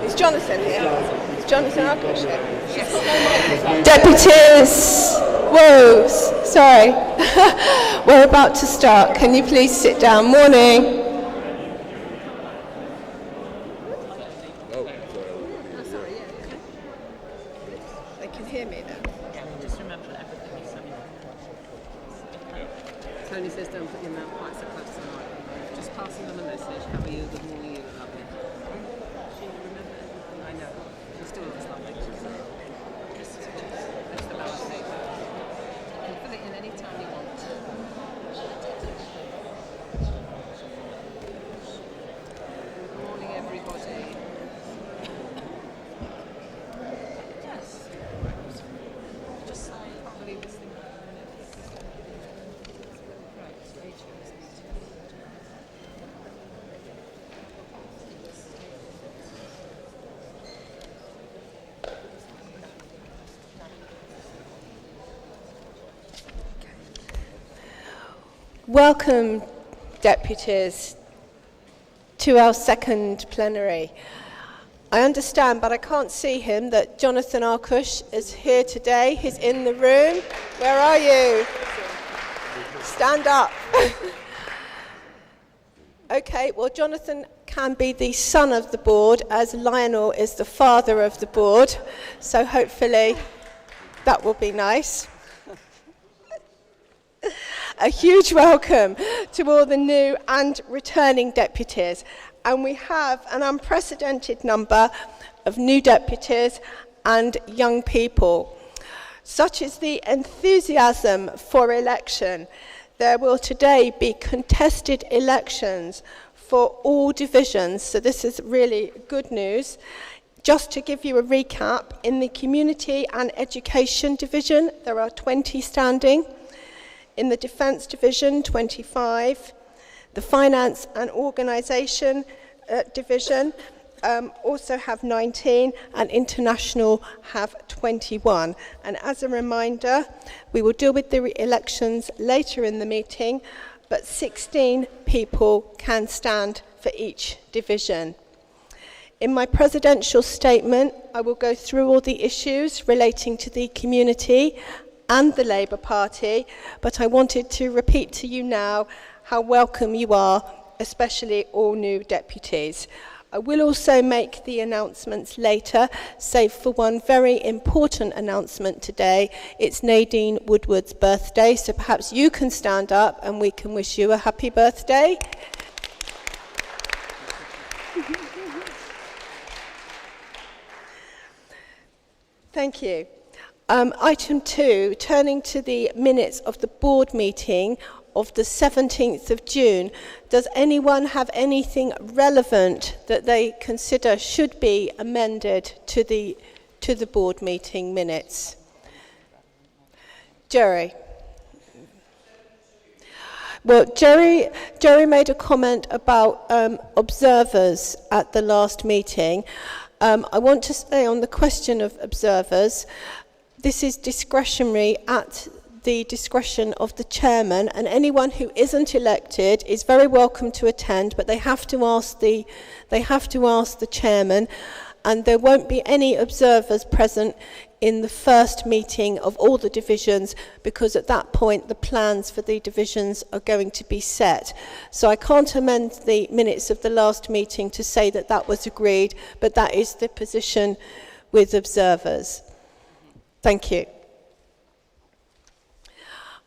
Is Jonathan here? Is Jonathan Arkush here? Deputies! Whoa, sorry. We're about to start. Can you please sit down? Morning. They can hear me then. Just remember that everything is sunny. Tony says don't put your mouth quite so close to the mic. Just passing on a message. How are you? Good morning, you lovely. She remember everything. I know. She still looks lovely. Just the balance paper. You can fill it in any time you want. Good morning, everybody. Yes. Just probably this thing. Right, Rachel. Welcome, deputies, to our second plenary. I understand, but I can't see him, that Jonathan Arkush is here today. He's in the room. Where are you? Stand up. Okay, well, Jonathan can be the son of the board, as Lionel is the father of the board. So hopefully that will be nice. A huge welcome to all the new and returning deputies. And we have an unprecedented number of new deputies and young people. Such is the enthusiasm for election. There will today be contested elections for all divisions, so this is really good news. Just to give you a recap, in the Community and Education Division, there are 20 standing. In the Defence Division, 25. The Finance and Organisation Division also have 19, and International have 21. And as a reminder, we will deal with the elections later in the meeting, but 16 people can stand for each division. In my presidential statement, I will go through all the issues relating to the community and the Labour Party, but I wanted to repeat to you now how welcome you are, especially all new deputies. I will also make the announcements later, save for one very important announcement today. It's Nadine Woodward's birthday, so perhaps you can stand up and we can wish you a happy birthday. Thank you. Item 2, turning to the minutes of the board meeting of the 17th of June. Does anyone have anything relevant that they consider should be amended to the board meeting minutes? Jerry. Well, Jerry made a comment about observers at the last meeting. I want to say on the question of observers, this is discretionary at the discretion of the chairman, and anyone who isn't elected is very welcome to attend, but they have to ask the chairman, and there won't be any observers present in the first meeting of all the divisions, because at that point the plans for the divisions are going to be set. So I can't amend the minutes of the last meeting to say that that was agreed, but that is the position with observers. Thank you.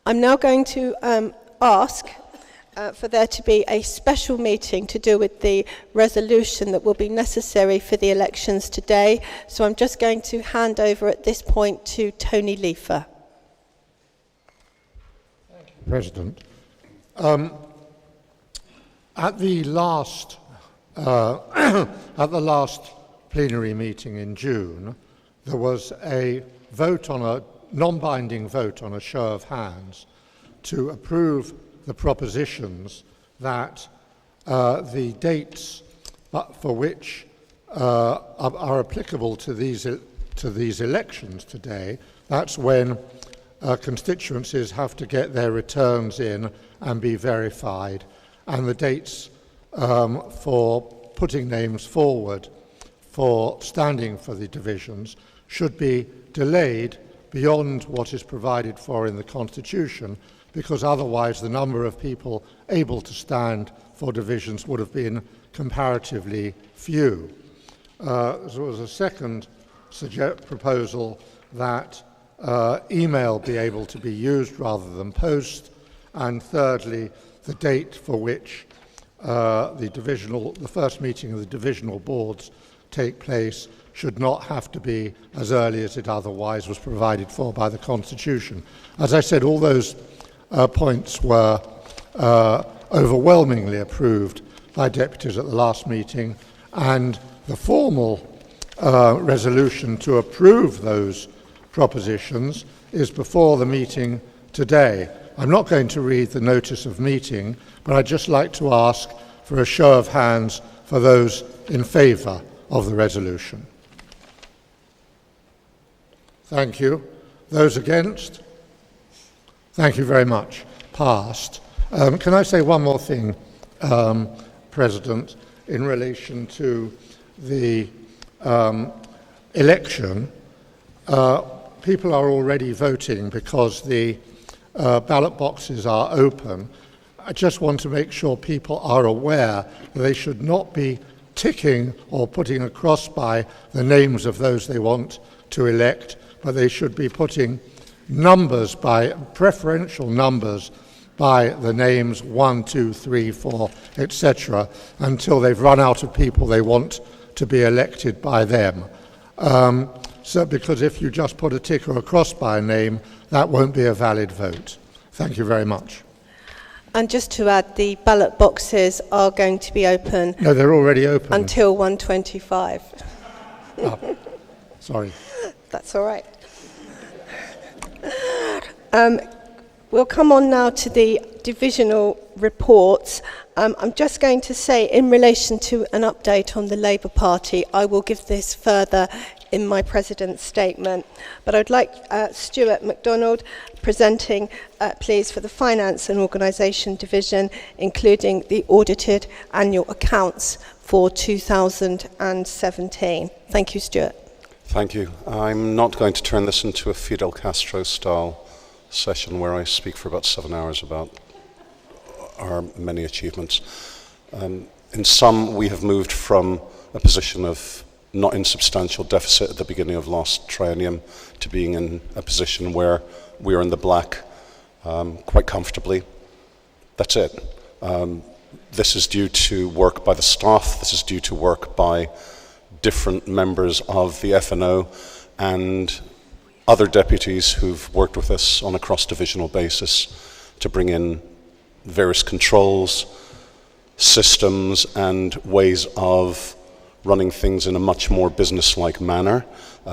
I'm now going to ask for there to be a special meeting to deal with the resolution that will be necessary for the elections today. So I'm just going to hand over at this point to Tony Leifer. Thank you, President. At the last plenary meeting in June, there was a non-binding vote on a show of hands to approve the propositions that the dates for which are applicable to these elections today, that's when constituencies have to get their returns in and be verified, and the dates for putting names forward for standing for the divisions should be delayed beyond what is provided for in the Constitution, because otherwise the number of people able to stand for divisions would have been comparatively few. There was a second proposal that email be able to be used rather than post, and thirdly, the date for which the first meeting of the divisional boards take place should not have to be as early as it otherwise was provided for by the Constitution. As I said, all those points were overwhelmingly approved by deputies at the last meeting, and the formal resolution to approve those propositions is before the meeting today. I'm not going to read the notice of meeting, but I'd just like to ask for a show of hands for those in favour of the resolution. Thank you. Those against? Thank you very much. Passed. Can I say one more thing, President, in relation to the election? People are already voting because the ballot boxes are open. I just want to make sure people are aware that they should not be ticking or putting a cross by the names of those they want to elect, but they should be putting numbers by preferential numbers by the names 1, 2, 3, 4, etc., until they've run out of people they want to be elected by them. So, because if you just put a tick or a cross by a name, that won't be a valid vote. Thank you very much. And just to add, the ballot boxes are going to be open. No, they're already open. Until 1:25. Sorry. That's all right. We'll come on now to the divisional reports. I'm just going to say, in relation to an update on the Labour Party, I will give this further in my President's statement. But I'd like Stuart MacDonald presenting, please, for the Finance and Organisation Division, including the audited annual accounts for 2017. Thank you, Stuart. Thank you. I'm not going to turn this into a Fidel Castro-style session where I speak for about 7 hours about our many achievements. In sum, we have moved from a position of not insubstantial deficit at the beginning of last triennium to being in a position where we are in the black quite comfortably. That's it. This is due to work by the staff. This is due to work by different members of the F&O and other deputies who've worked with us on a cross-divisional basis to bring in various controls, systems, and ways of running things in a much more business-like manner.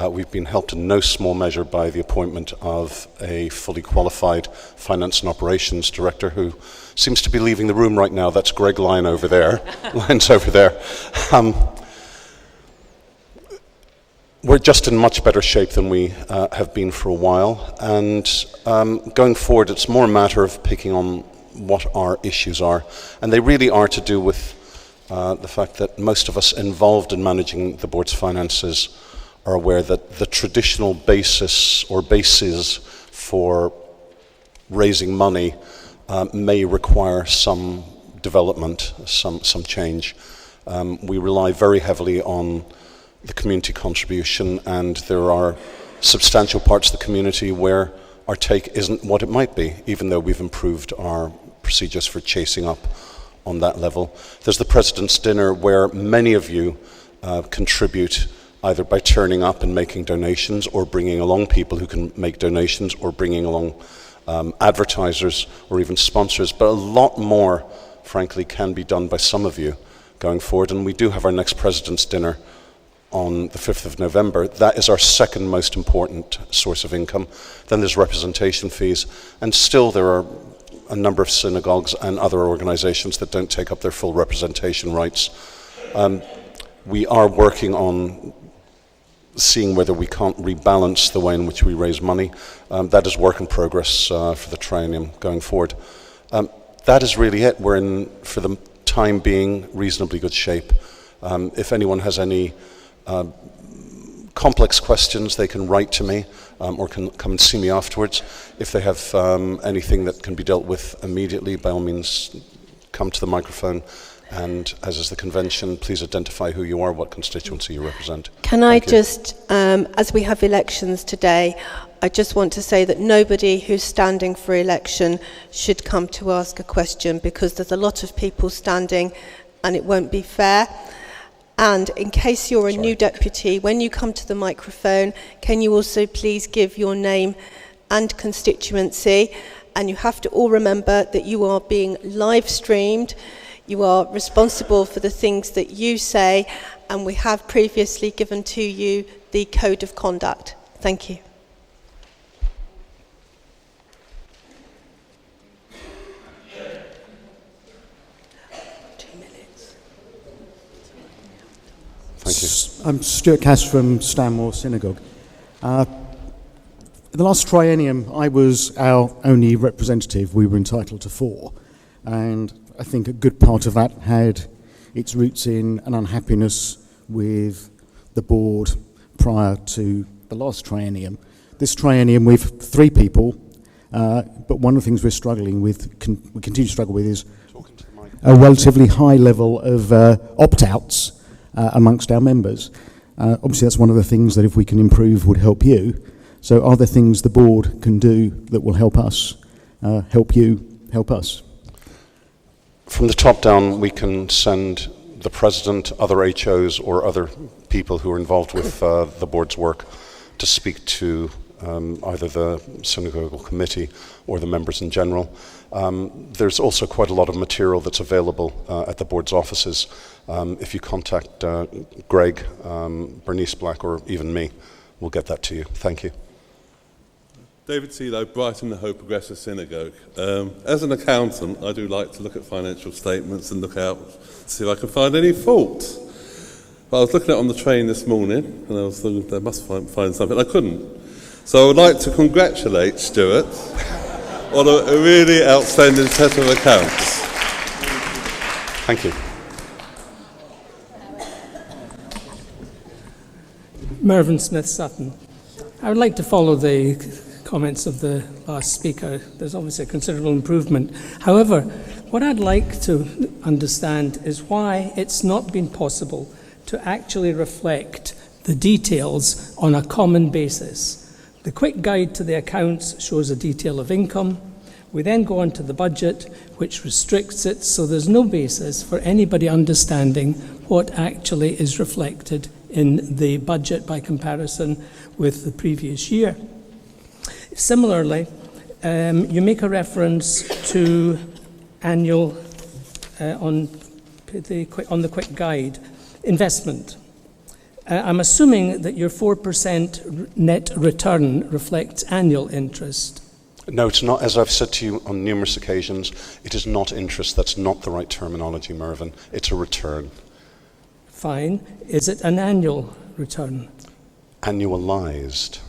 We've been helped in no small measure by the appointment of a fully qualified finance and operations director who seems to be leaving the room right now. That's Greg Lyons over there. We're just in much better shape than we have been for a while, and going forward it's more a matter of picking on what our issues are, and they really are to do with the fact that most of us involved in managing the board's finances are aware that the traditional basis or bases for raising money may require some development, some change. We rely very heavily on the community contribution, and there are substantial parts of the community where our take isn't what it might be, even though we've improved our procedures for chasing up on that level. There's the President's Dinner, where many of you contribute either by turning up and making donations, or bringing along people who can make donations, or bringing along advertisers or even sponsors. But a lot more, frankly, can be done by some of you going forward, and we do have our next President's Dinner on the 5th of November. That is our second most important source of income. Then there's representation fees, and still there are a number of synagogues and other organizations that don't take up their full representation rights. We are working on seeing whether we can't rebalance the way in which we raise money. That is work in progress for the triennium going forward. That is really it. We're in, for the time being, reasonably good shape. If anyone has any complex questions, they can write to me or can come and see me afterwards. If they have anything that can be dealt with immediately, by all means, come to the microphone. And as is the convention, please identify who you are, what constituency you represent. Can I just, as we have elections today, I just want to say that nobody who's standing for election should come to ask a question, because there's a lot of people standing and it won't be fair. And in case you're a new deputy, when you come to the microphone, can you also please give your name and constituency? And you have to all remember that you are being live streamed. You are responsible for the things that you say, and we have previously given to you the code of conduct. Thank you. Thank you. I'm Stuart Cass from Stanmore Synagogue. In the last triennium, I was our only representative. We were entitled to 4. And I think a good part of that had its roots in an unhappiness with the board prior to the last triennium. This triennium, we've 3 people, but one of the things we're struggling with, we continue to struggle with, is a relatively high level of opt-outs amongst our members. Obviously, that's one of the things that if we can improve would help you. So are there things the board can do that will help us, help you, help us? From the top down, we can send the president, other HOs, or other people who are involved with the board's work to speak to either the synagogal committee or the members in general. There's also quite a lot of material that's available at the board's offices. If you contact Greg, Bernice Black, or even me, we'll get that to you. Thank you. David Seelow, Brighton, the Hope Progressive Synagogue. As an accountant, I do like to look at financial statements and look out to see if I can find any fault. But I was looking at it on the train this morning, and I was thinking, I must find something. I couldn't. So I would like to congratulate Stuart on a really outstanding set of accounts. Thank you. Mervyn Smith-Sutton. I would like to follow the comments of the last speaker. There's obviously a considerable improvement. However, what I'd like to understand is why it's not been possible to actually reflect the details on a common basis. The quick guide to the accounts shows a detail of income. We then go on to the budget, which restricts it, so there's no basis for anybody understanding what actually is reflected in the budget by comparison with the previous year. Similarly, you make a reference to annual, on the quick guide, investment. I'm assuming that your 4% net return reflects annual interest. No, it's not. As I've said to you on numerous occasions, it is not interest. That's not the right terminology, Mervyn. It's a return. Fine. Is it an annual return? Annualized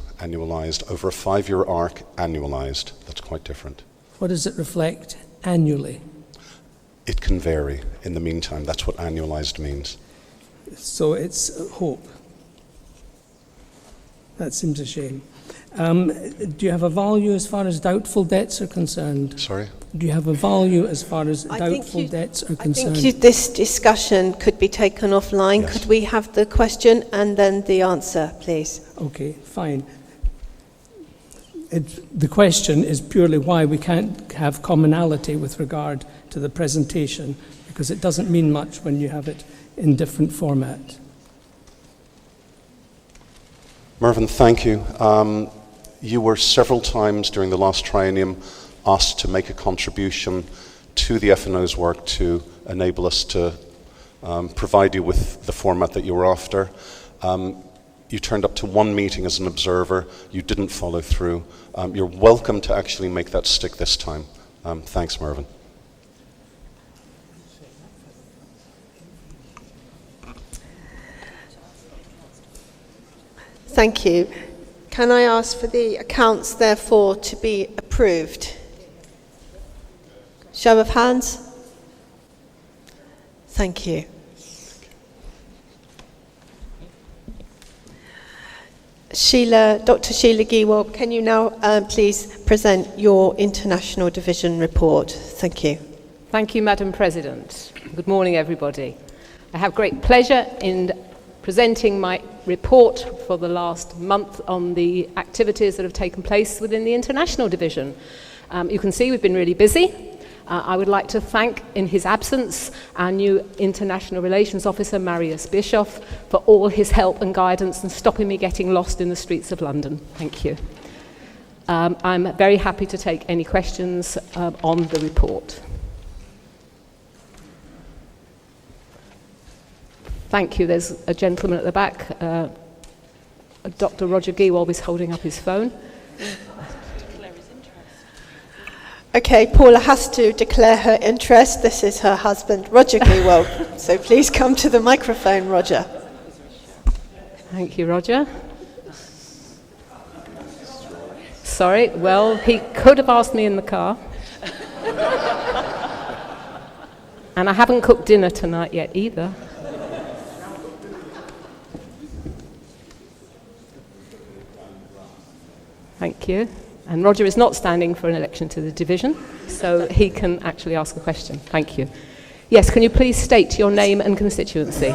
over a 5-year arc, annualized. That's quite different. What does it reflect annually? It can vary. In the meantime, that's what annualized means. So it's hope. That seems a shame. Do you have a value as far as doubtful debts are concerned? Sorry? Do you have a value as far as doubtful debts are concerned? I think this discussion could be taken offline. Yes. Could we have the question and then the answer, please? Okay, fine. The question is purely why we can't have commonality with regard to the presentation, because it doesn't mean much when you have it in different format. Mervyn, thank you. You were several times during the last triennium asked to make a contribution to the F&O's work to enable us to provide you with the format that you were after. You turned up to one meeting as an observer. You didn't follow through. You're welcome to actually make that stick this time. Thanks, Mervyn. Thank you. Can I ask for the accounts, therefore, to be approved? Show of hands. Thank you. Dr. Sheila Giewald, can you now please present your International Division report? Thank you. Thank you, Madam President. Good morning, everybody. I have great pleasure in presenting my report for the last month on the activities that have taken place within the International Division. You can see we've been really busy. I would like to thank, in his absence, our new International Relations Officer, Marius Bischoff, for all his help and guidance and stopping me getting lost in the streets of London. Thank you. I'm very happy to take any questions on the report. Thank you. There's a gentleman at the back. Dr. Roger Giewald is holding up his phone. Okay, Paula has to declare her interest. This is her husband, Roger Giewald. So please come to the microphone, Roger. Thank you, Roger. Sorry, well, he could have asked me in the car. And I haven't cooked dinner tonight yet either. Thank you. And Roger is not standing for an election to the division, so he can actually ask a question. Thank you. Yes, can you please state your name and constituency?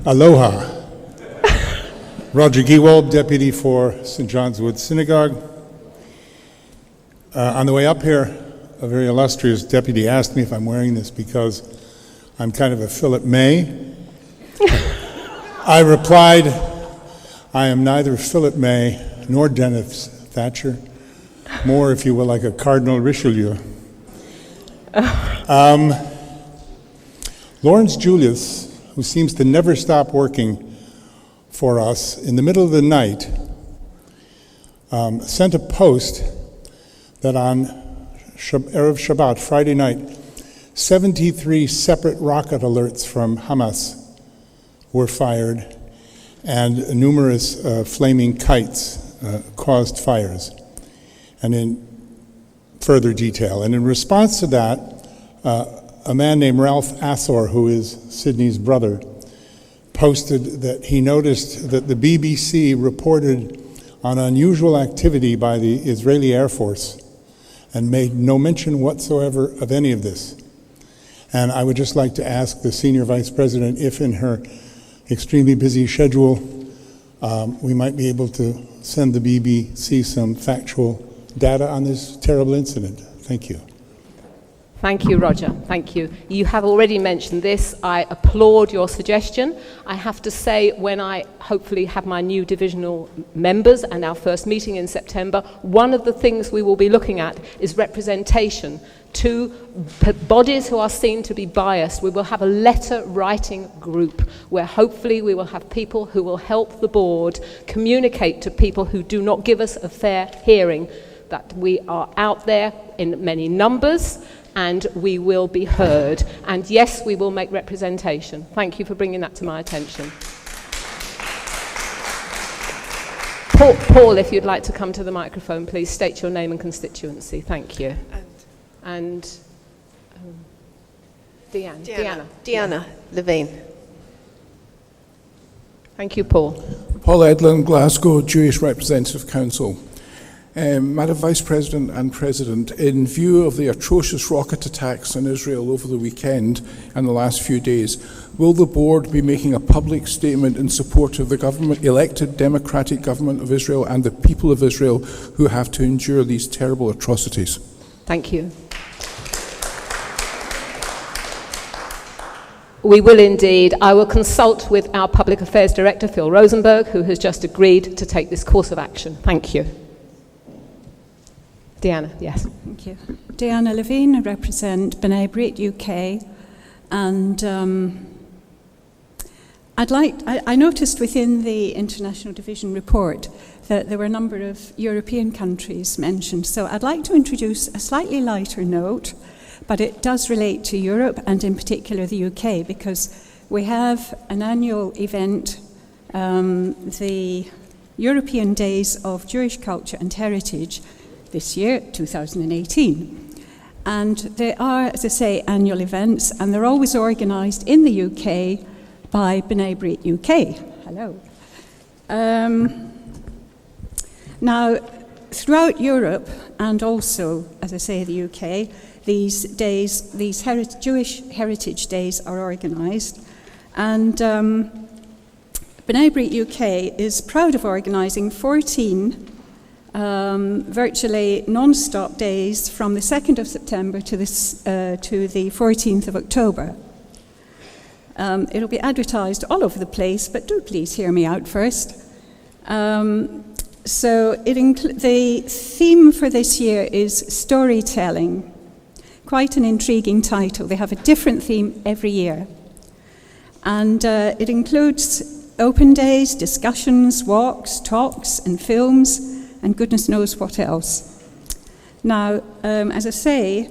Aloha. Roger Giewald, Deputy for St. John's Wood Synagogue. On the way up here, a very illustrious deputy asked me if I'm wearing this because I'm kind of a Philip May. I replied, I am neither Philip May nor Dennis Thatcher, more, if you will, like a Cardinal Richelieu. Lawrence Julius, who seems to never stop working for us, in the middle of the night, sent a post that on Erev Shabbat, Friday night, 73 separate rocket alerts from Hamas were fired, and numerous flaming kites caused fires, and in further detail. And in response to that, a man named Ralph Athor, who is Sydney's brother, posted that he noticed that the BBC reported on unusual activity by the Israeli Air Force and made no mention whatsoever of any of this. And I would just like to ask the Senior Vice President if in her extremely busy schedule, we might be able to send the BBC some factual data on this terrible incident. Thank you. Thank you, Roger. Thank you. You have already mentioned this. I applaud your suggestion. I have to say, when I hopefully have my new divisional members and our first meeting in September, one of the things we will be looking at is representation to bodies who are seen to be biased. We will have a letter writing group where hopefully we will have people who will help the board communicate to people who do not give us a fair hearing that we are out there in many numbers and we will be heard. And yes, we will make representation. Thank you for bringing that to my attention. Paul, if you'd like to come to the microphone, please state your name and constituency. Thank you. And Deanna Levine. Thank you, Paul. Paul Edlin, Glasgow Jewish Representative Council. Madam Vice President and President, in view of the atrocious rocket attacks on Israel over the weekend and the last few days, will the board be making a public statement in support of the government, elected democratic government of Israel and the people of Israel who have to endure these terrible atrocities? Thank you. We will indeed. I will consult with our Public Affairs Director, Phil Rosenberg, who has just agreed to take this course of action. Thank you. Deanna, yes. Thank you. Deanna Levine, I represent B'nai B'rith UK, and I noticed within the International Division report that there were a number of European countries mentioned, so I'd like to introduce a slightly lighter note, but it does relate to Europe and in particular the UK, because we have an annual event, the European Days of Jewish Culture and Heritage, this year, 2018. And they are, as I say, annual events, and they're always organised in the UK by B'nai B'rith UK. Hello. Now, throughout Europe, and also, as I say, the UK, these days, these Jewish Heritage Days are organised. And B'nai B'rith UK is proud of organising 14 virtually non-stop days from the 2nd of September to the 14th of October. It'll be advertised all over the place, but do please hear me out first. So the theme for this year is storytelling. Quite an intriguing title. They have a different theme every year. And it includes open days, discussions, walks, talks, and films, and goodness knows what else. Now, as I say,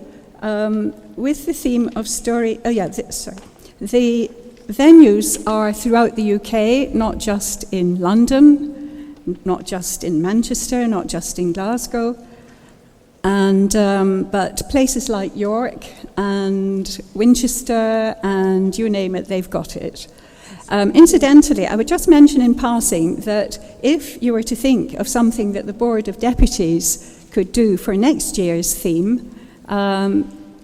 with the theme of the venues are throughout the UK, not just in London, not just in Manchester, not just in Glasgow, and but places like York and Winchester and you name it, they've got it. Incidentally, I would just mention in passing that if you were to think of something that the Board of Deputies could do for next year's theme,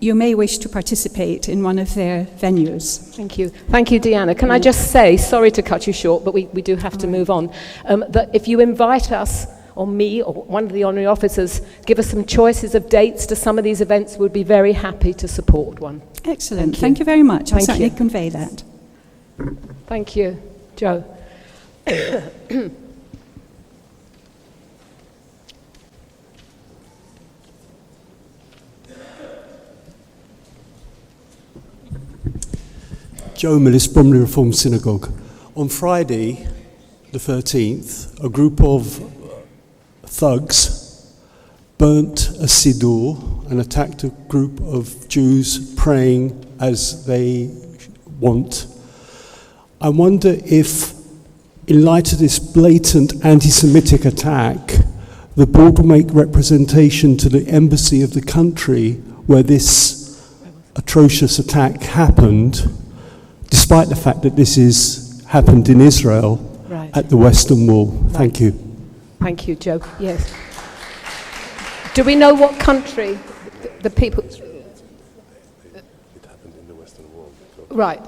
you may wish to participate in one of their venues. Thank you. Thank you, Deanna. Can I just say, sorry to cut you short, but we do have to move on, that if you invite us, or me, or one of the honorary officers, give us some choices of dates to some of these events, we'd be very happy to support one. Excellent. Thank you very much. I'll certainly convey that. Thank you. Joe. Joe Millis, Bromley Reformed Synagogue. On Friday, the 13th, a group of thugs burnt a siddur and attacked a group of Jews praying as they want. I wonder if, in light of this blatant anti-Semitic attack, the board will make representation to the embassy of the country where this atrocious attack happened, despite the fact that this is happened in Israel at the Western Wall. Thank you. Thank you, Joe. Yes. Do we know what country the people... It happened in the Western Wall. Right.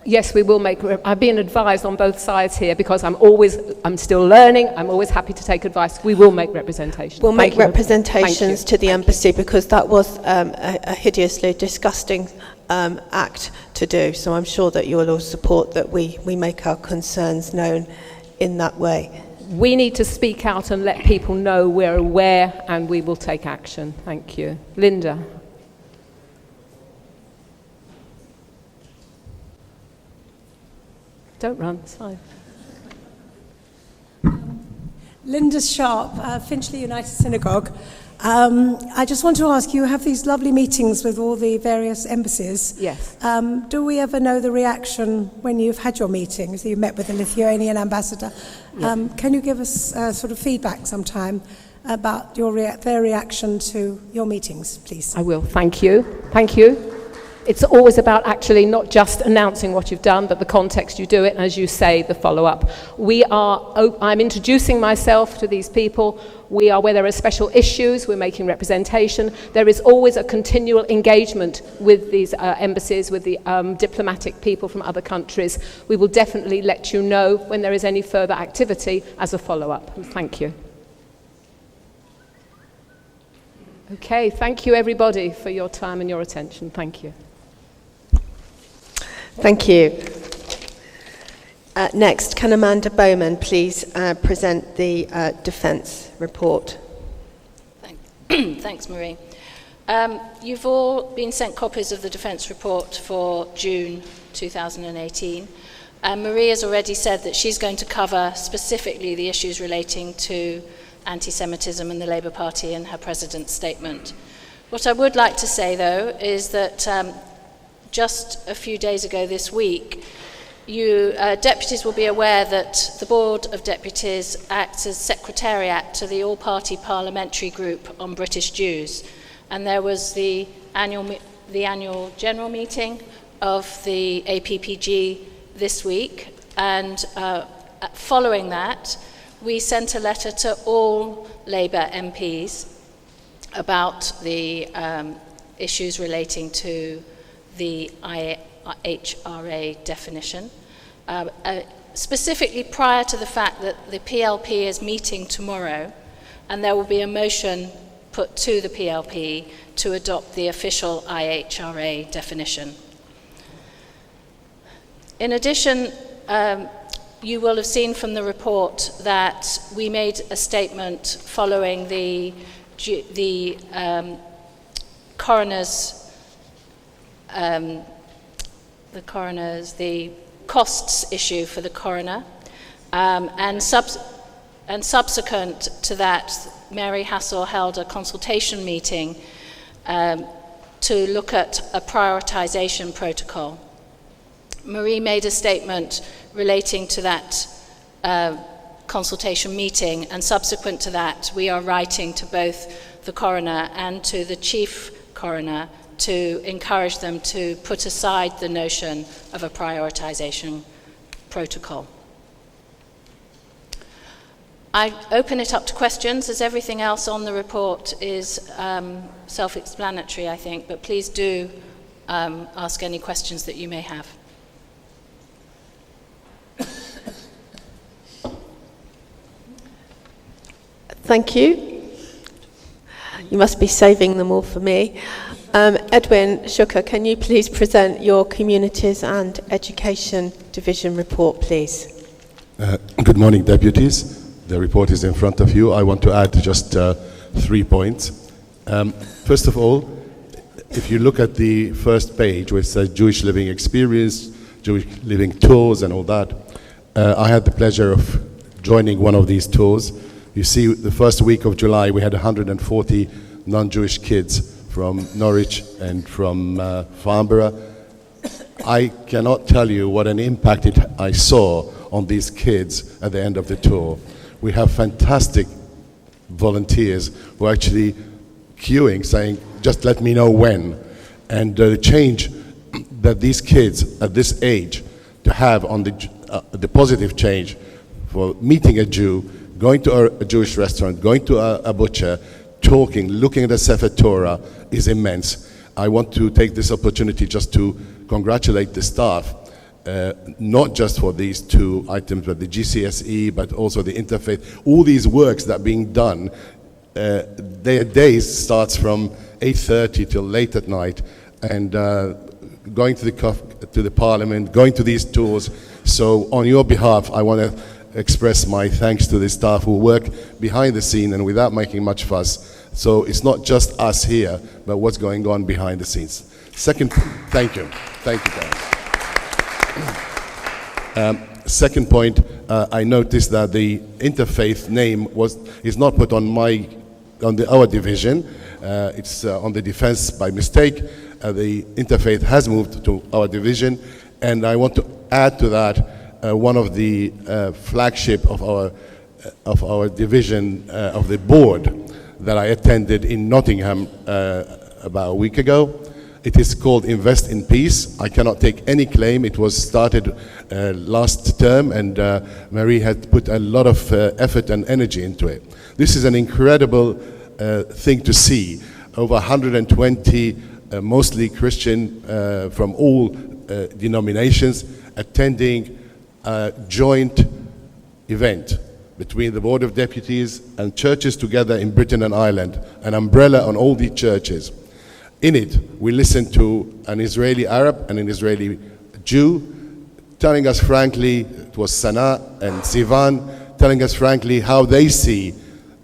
Yes, we will make... I've been advised on both sides here because I'm still learning. I'm always happy to take advice. We will make representation. We'll make representations to the embassy because that was a hideously disgusting act to do. So I'm sure that you will all support that we make our concerns known in that way. We need to speak out and let people know we're aware and we will take action. Thank you. Linda. Don't run, it's fine. Linda Sharp, Finchley United Synagogue. I just want to ask, you have these lovely meetings with all the various embassies. Yes. Do we ever know the reaction when you've had your meetings? You met with the Lithuanian ambassador. Can you give us sort of feedback sometime about their reaction to your meetings, please? I will. Thank you. Thank you. It's always about actually not just announcing what you've done, but the context you do it, and as you say, the follow-up. I'm introducing myself to these people. Where there are special issues, we're making representation. There is always a continual engagement with these embassies, with the diplomatic people from other countries. We will definitely let you know when there is any further activity as a follow-up. Thank you. Okay, thank you everybody for your time and your attention. Thank you. Thank you. Next, can Amanda Bowman please present the Defence report? Thanks, Marie. You've all been sent copies of the Defence report for June 2018. Marie has already said that she's going to cover specifically the issues relating to anti-Semitism and the Labour Party in her President's statement. What I would like to say, though, is that just a few days ago this week, you deputies will be aware that the Board of Deputies acts as secretariat to the all-party parliamentary group on British Jews, And there was the annual general meeting of the APPG this week, and following that, we sent a letter to all Labour MPs about the issues relating to the IHRA definition, specifically prior to the fact that the PLP is meeting tomorrow, and there will be a motion put to the PLP to adopt the official IHRA definition. In addition, you will have seen from the report that we made a statement following the costs issue for the coroner, and subsequent to that, Mary Hassel held a consultation meeting to look at a prioritisation protocol. Marie made a statement relating to that consultation meeting, and subsequent to that, we are writing to both the coroner and to the chief coroner to encourage them to put aside the notion of a prioritisation protocol. I open it up to questions, as everything else on the report is self-explanatory, I think, but please do ask any questions that you may have. Thank you. You must be saving them all for me. Edwin Shuker, can you please present your Communities and Education Division report, please? Good morning, Deputies. The report is in front of you. I want to add just 3 points. First of all, if you look at the first page, which says Jewish Living Experience, Jewish Living Tours and all that, I had the pleasure of joining one of these tours. You see, the first week of July, we had 140 non-Jewish kids from Norwich and from Farnborough. I cannot tell you what an impact I saw on these kids at the end of the tour. We have fantastic volunteers who are actually queuing, saying, just let me know when. And the change that these kids at this age to have on the positive change for meeting a Jew, going to a Jewish restaurant, going to a butcher, talking, looking at the Sefer Torah is immense. I want to take this opportunity just to congratulate the staff, not just for these 2 items, but the GCSE, but also the interfaith. All these works that are being done, their days starts from 8:30 till late at night, and going to the Parliament, going to these tours. So on your behalf, I want to express my thanks to the staff who work behind the scene and without making much fuss. So it's not just us here, but what's going on behind the scenes. Second, thank you, guys. Second point, I noticed that the interfaith name is not put on our division. It's on the defense by mistake. The interfaith has moved to our division, and I want to add to that one of the flagship of our division of the board that I attended in Nottingham about a week ago. It is called Invest in Peace. I cannot take any claim. It was started last term, and Marie had put a lot of effort and energy into it. This is an incredible thing to see. Over 120, mostly Christian from all denominations, attending a joint event between the Board of Deputies and churches together in Britain and Ireland, an umbrella on all the churches. In it, we listened to an Israeli Arab and an Israeli Jew telling us frankly, it was Sana and Sivan, telling us frankly how they see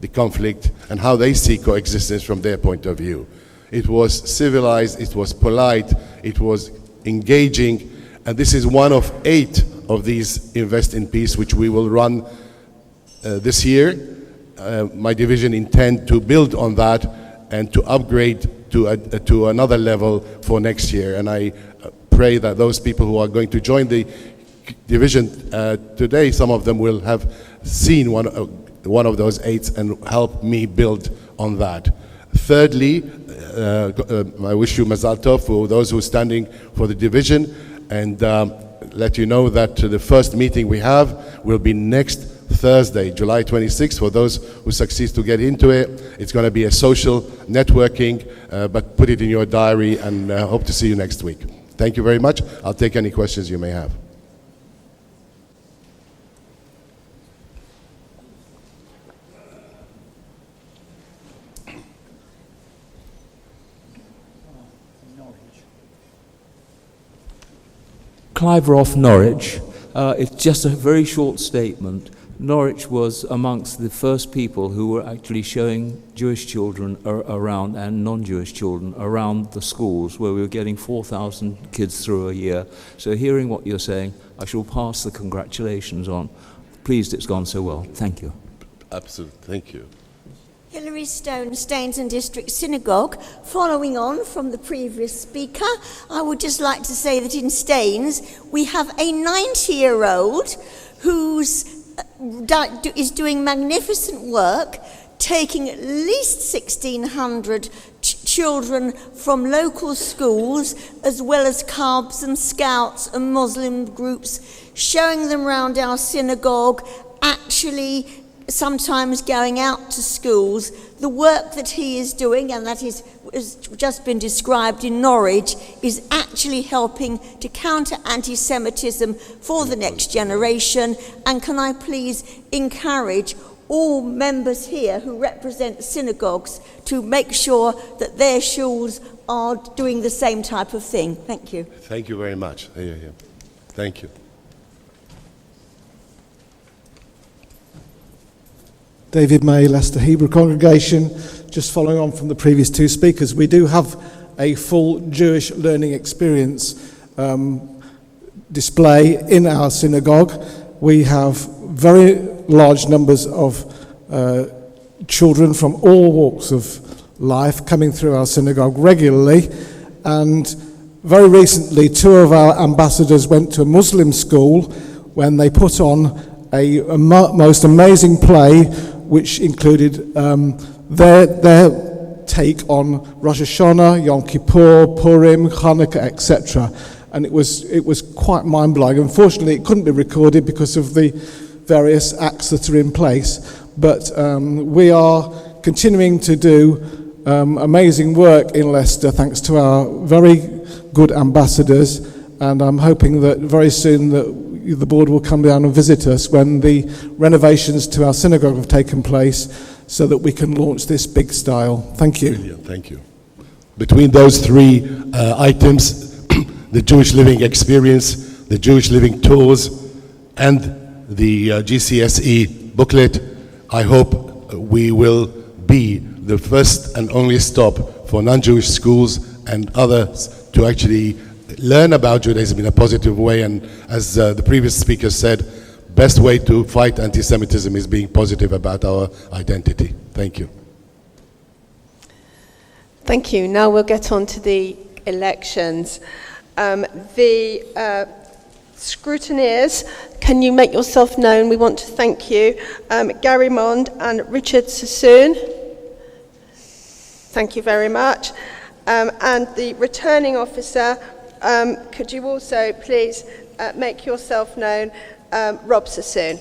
the conflict and how they see coexistence from their point of view. It was civilized, it was polite, it was engaging, and this is one of 8 of these Invest in Peace which we will run this year. My division intends to build on that and to upgrade to another level for next year, and I pray that those people who are going to join the division today, some of them will have seen one of those 8 and help me build on that. Thirdly, I wish you Mazal Tov for those who are standing for the division, and let you know that the first meeting we have will be next Thursday, July 26th. For those who succeed to get into it, it's going to be a social networking, but put it in your diary, and hope to see you next week. Thank you very much. I'll take any questions you may have. Clive Roth, Norwich. It's just a very short statement. Norwich was amongst the first people who were actually showing Jewish children around and non-Jewish children around the schools, where we were getting 4,000 kids through a year. So hearing what you're saying, I shall pass the congratulations on. Pleased it's gone so well. Thank you. Absolutely. Thank you. Hilary Stone, Staines and District Synagogue. Following on from the previous speaker, I would just like to say that in Staines we have a 90-year-old who's is doing magnificent work, taking at least 1,600 children from local schools, as well as Cubs and Scouts and Muslim groups, showing them around our synagogue, actually sometimes going out to schools. The work that he is doing, and that has just been described in Norwich, is actually helping to counter anti-Semitism for the next generation. And can I please encourage all members here who represent synagogues to make sure that their shuls are doing the same type of thing. Thank you. Thank you very much. Thank you. David May, Leicester Hebrew Congregation. Just following on from the previous two speakers, we do have a full Jewish learning experience display in our synagogue. We have very large numbers of children from all walks of life coming through our synagogue regularly, and very recently 2 of our ambassadors went to a Muslim school when they put on a most amazing play which included their take on Rosh Hashanah, Yom Kippur, Purim, Hanukkah, etc. And it was quite mind-blowing. Unfortunately, it couldn't be recorded because of the various acts that are in place. But we are continuing to do amazing work in Leicester thanks to our very good ambassadors. And I'm hoping that very soon that the board will come down and visit us when the renovations to our synagogue have taken place, so that we can launch this big style. Thank you. Brilliant, thank you. Between those 3 items, the Jewish Living Experience, the Jewish Living Tours, and the GCSE booklet, I hope we will be the first and only stop for non-Jewish schools and others to actually learn about Judaism in a positive way. And as the previous speaker said, best way to fight anti-Semitism is being positive about our identity. Thank you. Thank you. Now we'll get on to the elections. The scrutineers, can you make yourself known? We want to thank you. Gary Mond and Richard Sassoon. Thank you very much. And the returning officer, could you also please make yourself known, Rob Sassoon.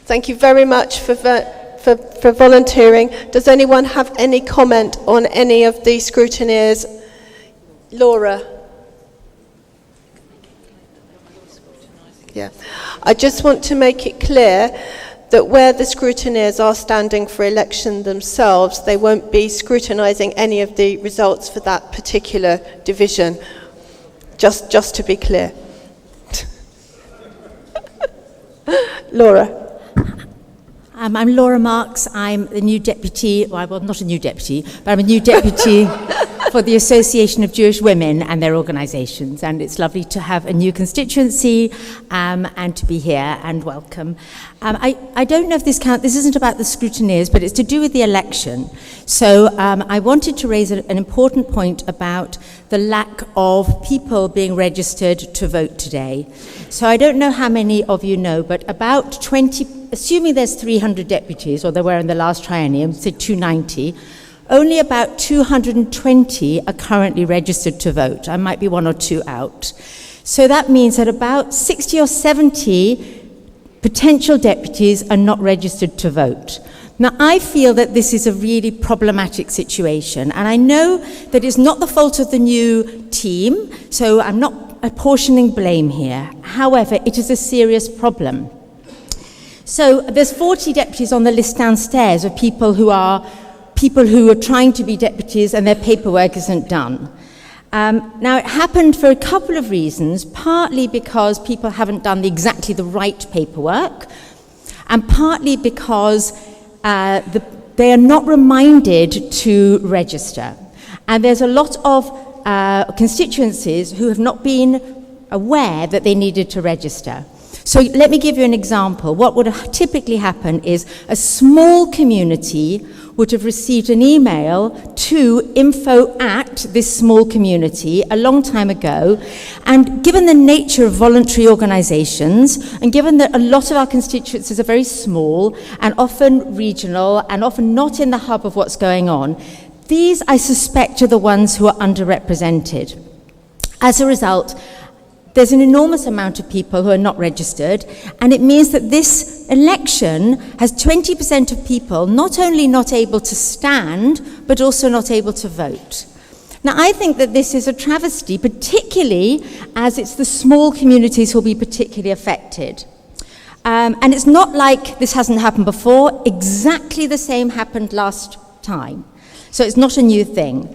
Thank you very much for volunteering. Does anyone have any comment on any of the scrutineers? Laura? Yeah. I just want to make it clear that where the scrutineers are standing for election themselves, they won't be scrutinising any of the results for that particular division. Just to be clear. Laura. I'm Laura Marks. I'm the new deputy, well, not a new deputy, but I'm a new deputy for the Association of Jewish Women and their organisations. And it's lovely to have a new constituency and to be here, and welcome. I don't know if this counts. This isn't about the scrutineers, but it's to do with the election. So I wanted to raise an important point about the lack of people being registered to vote today. So I don't know how many of you know, but about 20, assuming there's 300 deputies, or there were in the last triennium, so 290, only about 220 are currently registered to vote. I might be 1 or 2 out. So that means that about 60 or 70 potential deputies are not registered to vote. Now, I feel that this is a really problematic situation, and I know that it's not the fault of the new team, so I'm not apportioning blame here. However, it is a serious problem. So there's 40 deputies on the list downstairs of people who are trying to be deputies and their paperwork isn't done. Now, it happened for a couple of reasons, partly because people haven't done exactly the right paperwork, and partly because they are not reminded to register. And there's a lot of constituencies who have not been aware that they needed to register. So let me give you an example. What would typically happen is a small community would have received an email to info@this small community a long time ago, and given the nature of voluntary organisations, and given that a lot of our constituencies are very small and often regional and often not in the hub of what's going on, these, I suspect, are the ones who are underrepresented. As a result, there's an enormous amount of people who are not registered, and it means that this election has 20% of people not only not able to stand, but also not able to vote. Now, I think that this is a travesty, particularly as it's the small communities who will be particularly affected. And it's not like this hasn't happened before. Exactly the same happened last time. So it's not a new thing.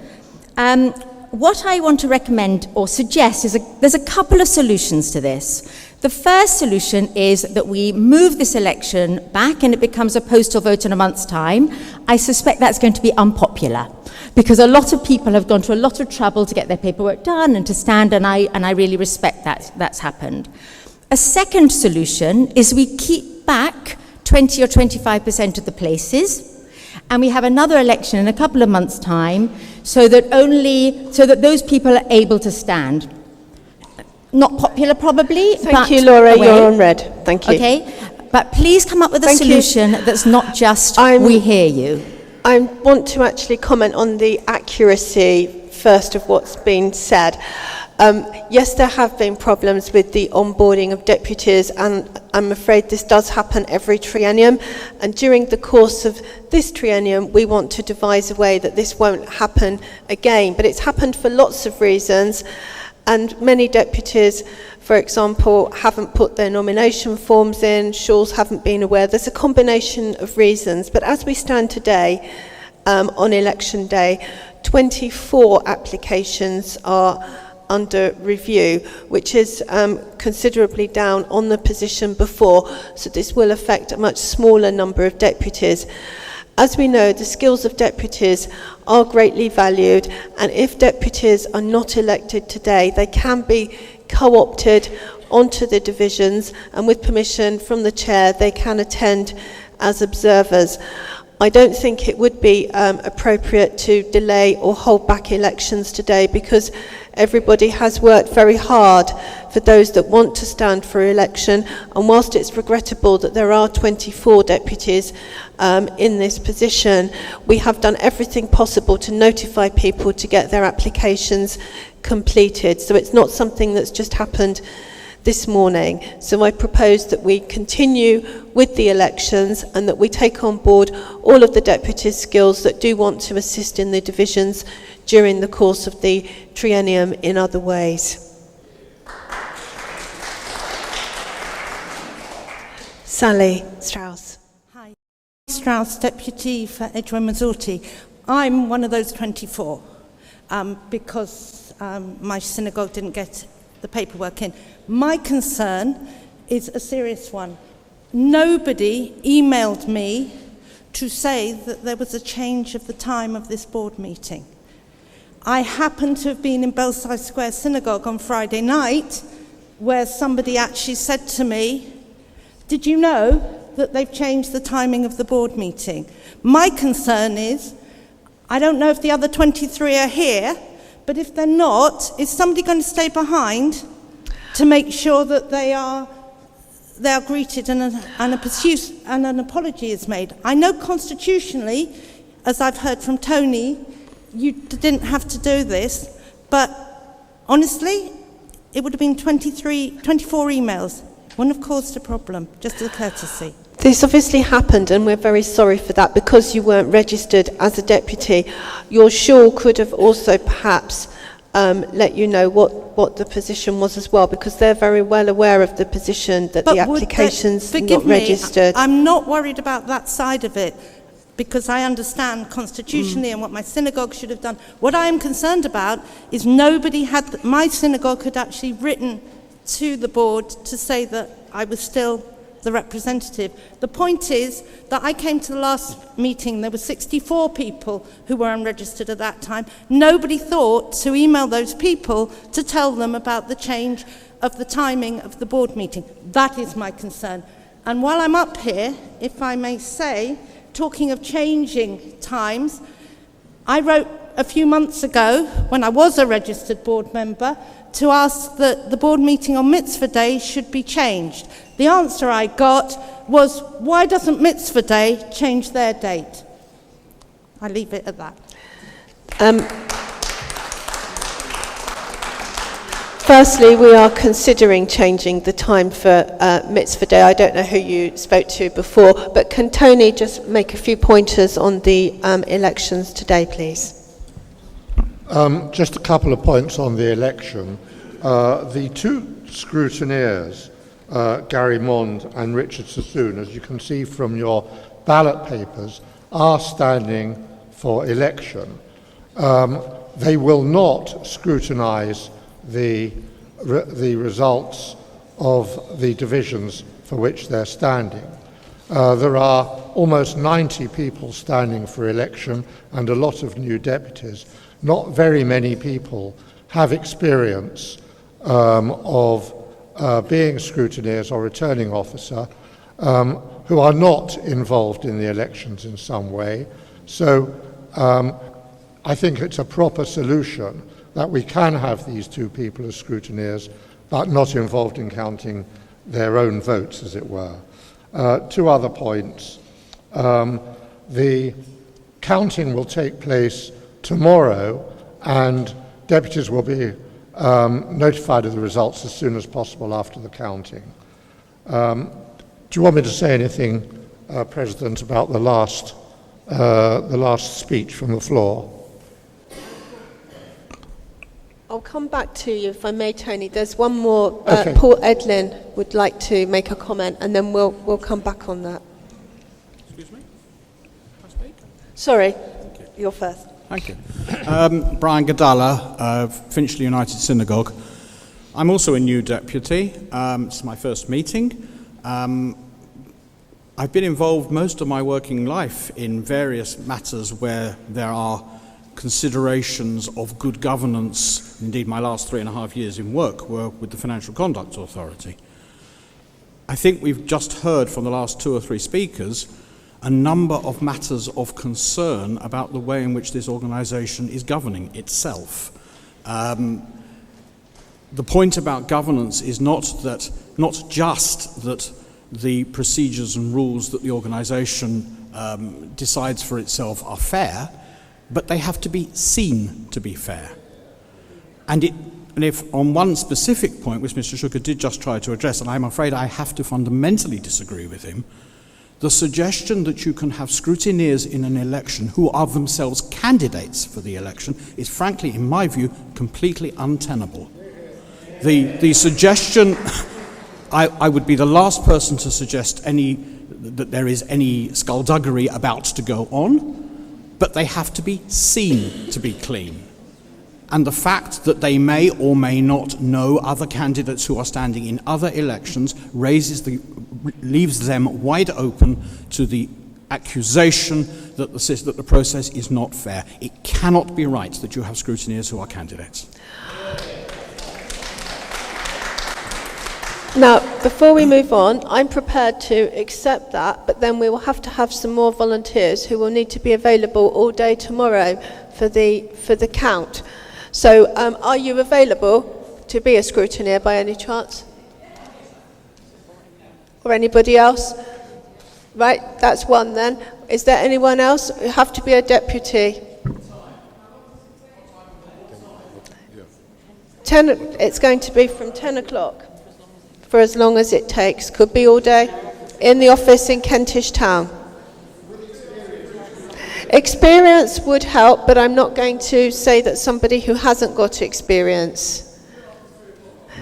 What I want to recommend or suggest is there's a couple of solutions to this. The first solution is that we move this election back and it becomes a postal vote in a month's time. I suspect that's going to be unpopular because a lot of people have gone to a lot of trouble to get their paperwork done and to stand, and I really respect that that's happened. A second solution is we keep back 20 or 25% of the places, and we have another election in a couple of months' time so that those people are able to stand. Not popular, probably. Thank you, Laura. You're on red. Thank you. Okay, but please come up with a solution that's not just we hear you. I want to actually comment on the accuracy first of what's been said. Yes, there have been problems with the onboarding of deputies, and I'm afraid this does happen every triennium. And during the course of this triennium, we want to devise a way that this won't happen again. But it's happened for lots of reasons, and many deputies, for example, haven't put their nomination forms in, Shawls haven't been aware. There's a combination of reasons. But as we stand today, on election day, 24 applications are under review, which is considerably down on the position before, so this will affect a much smaller number of deputies. As we know, the skills of deputies are greatly valued, and if deputies are not elected today, they can be co-opted onto the divisions, and with permission from the chair, they can attend as observers. I don't think it would be appropriate to delay or hold back elections today, because everybody has worked very hard for those that want to stand for election, and whilst it's regrettable that there are 24 deputies in this position, we have done everything possible to notify people to get their applications completed. So it's not something that's just happened this morning. So I propose that we continue with the elections and that we take on board all of the deputies' skills that do want to assist in the divisions during the course of the triennium in other ways. Sally Strauss. Hi. Strauss, Deputy for Edgware Masorti. I'm one of those 24 because my synagogue didn't get the paperwork in. My concern is a serious one. Nobody emailed me to say that there was a change of the time of this board meeting. I happen to have been in Belsize Square Synagogue on Friday night, where somebody actually said to me, "Did you know that they've changed the timing of the board meeting?" My concern is, I don't know if the other 23 are here, but if they're not, is somebody going to stay behind to make sure that they are greeted and an apology is made? I know constitutionally as I've heard from Tony, you didn't have to do this, but honestly, it would have been 24 emails. Wouldn't have caused a problem, just as a courtesy. This obviously happened, and we're very sorry for that, because you weren't registered as a deputy. Your shawl could have also perhaps let you know what the position was as well, because they're very well aware of the position that the application's not registered. I'm not worried about that side of it, because I understand constitutionally and what my synagogue should have done. What I am concerned about is my synagogue had actually written to the board to say that I was still the representative. The point is that I came to the last meeting, there were 64 people who were unregistered at that time. Nobody thought to email those people to tell them about the change of the timing of the board meeting. That is my concern. And while I'm up here, if I may say, talking of changing times, I wrote a few months ago, when I was a registered board member, to ask that the board meeting on Mitzvah Day should be changed. The answer I got was, why doesn't Mitzvah Day change their date? I leave it at that. Firstly, we are considering changing the time for Mitzvah Day. I don't know who you spoke to before, but can Tony just make a few pointers on the elections today, please? Just a couple of points on the election. The two scrutineers, Gary Mond and Richard Sassoon, as you can see from your ballot papers, are standing for election. They will not scrutinise the results of the divisions for which they're standing. There are almost 90 people standing for election and a lot of new deputies. Not very many people have experience of being scrutineers or returning officer who are not involved in the elections in some way. So I think it's a proper solution that we can have these two people as scrutineers, but not involved in counting their own votes, as it were. Two other points. The counting will take place tomorrow, and deputies will be notified of the results as soon as possible after the counting. Do you want me to say anything, President, about the last speech from the floor? I'll come back to you if I may, Tony. There's one more. Okay. Paul Edlin would like to make a comment, and then we'll come back on that. Excuse me? Can I speak? Sorry, you're first. Thank you. Brian Gadalla, Finchley United Synagogue. I'm also a new deputy. It's my first meeting. I've been involved most of my working life in various matters where there are considerations of good governance. Indeed, my last 3.5 years in work were with the Financial Conduct Authority. I think we've just heard from the last 2 or 3 speakers a number of matters of concern about the way in which this organisation is governing itself. The point about governance is not just that the procedures and rules that the organisation decides for itself are fair, but they have to be seen to be fair. And if on one specific point, which Mr. Shuker did just try to address, and I'm afraid I have to fundamentally disagree with him, the suggestion that you can have scrutineers in an election who are themselves candidates for the election is frankly, in my view, completely untenable. The suggestion, I would be the last person to suggest that there is any skullduggery about to go on, but they have to be seen to be clean. And the fact that they may or may not know other candidates who are standing in other elections leaves them wide open to the accusation that the process is not fair. It cannot be right that you have scrutineers who are candidates. Now, before we move on, I'm prepared to accept that, but then we will have to have some more volunteers who will need to be available all day tomorrow for the count. So, are you available to be a scrutineer by any chance? Or anybody else? Right, that's one then. Is there anyone else? You have to be a deputy. 10, it's going to be from 10 o'clock for as long as it takes. Could be all day. In the office in Kentish Town. Experience would help, but I'm not going to say that somebody who hasn't got experience.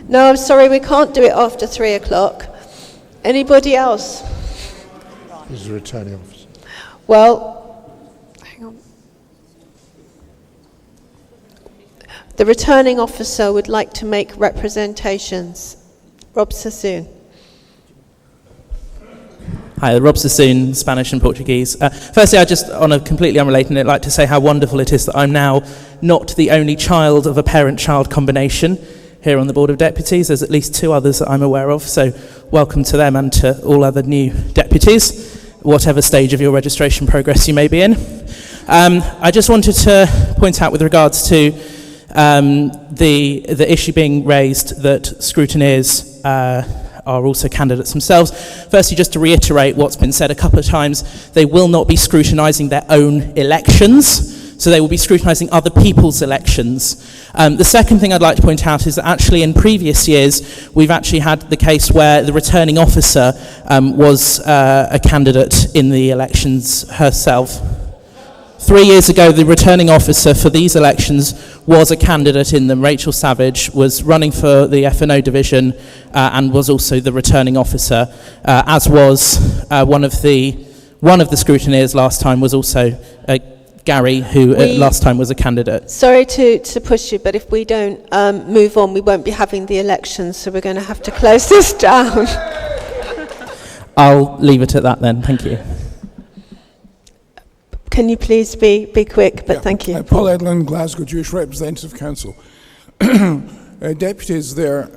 No, I'm sorry, we can't do it after 3 o'clock. Anybody else? He's a returning officer. Well, hang on. The returning officer would like to make representations. Rob Sassoon. Hi, Rob Sassoon, Spanish and Portuguese. Firstly, I just, on a completely unrelated note, like to say how wonderful it is that I'm now not the only child of a parent-child combination here on the Board of Deputies. There's at least 2 others that I'm aware of, so welcome to them and to all other new deputies, whatever stage of your registration progress you may be in. I just wanted to point out with regards to the issue being raised that scrutineers are also candidates themselves. Firstly, just to reiterate what's been said a couple of times, they will not be scrutinising their own elections, so they will be scrutinising other people's elections. The second thing I'd like to point out is that actually in previous years, we've actually had the case where the returning officer was a candidate in the elections herself. 3 years ago, the returning officer for these elections was a candidate in them. Rachel Savage was running for the F&O division and was also the returning officer, as was one of the scrutineers last time was also Gary, who last time was a candidate. Sorry to push you, but if we don't move on, we won't be having the elections, so we're going to have to close this down. I'll leave it at that then. Thank you. Can you please be quick, but thank you. Paul Edlin, Glasgow Jewish Representative Council. Deputies, there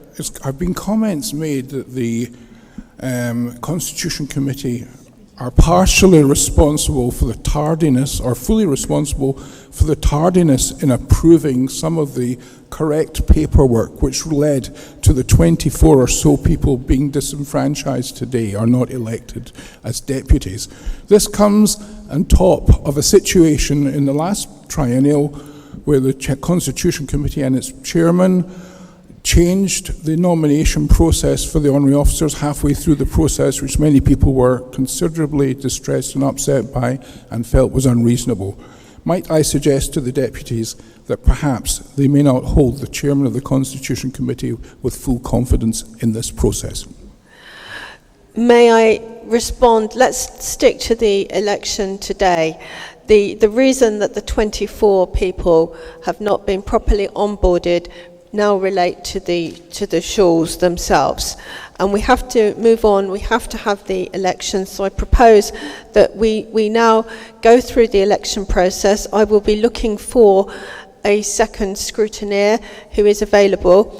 have been comments made that the Constitution Committee are partially responsible for the tardiness, or fully responsible for the tardiness in approving some of the correct paperwork which led to the 24 or so people being disenfranchised today or not elected as deputies. This comes on top of a situation in the last triennial where the Constitution Committee and its chairman changed the nomination process for the honorary officers halfway through the process, which many people were considerably distressed and upset by and felt was unreasonable. Might I suggest to the deputies that perhaps they may not hold the chairman of the Constitution Committee with full confidence in this process? May I respond? Let's stick to the election today. The reason that the 24 people have not been properly onboarded now relate to the shawls themselves, and we have to move on. We have to have the elections, so I propose that we now go through the election process. I will be looking for a second scrutineer who is available.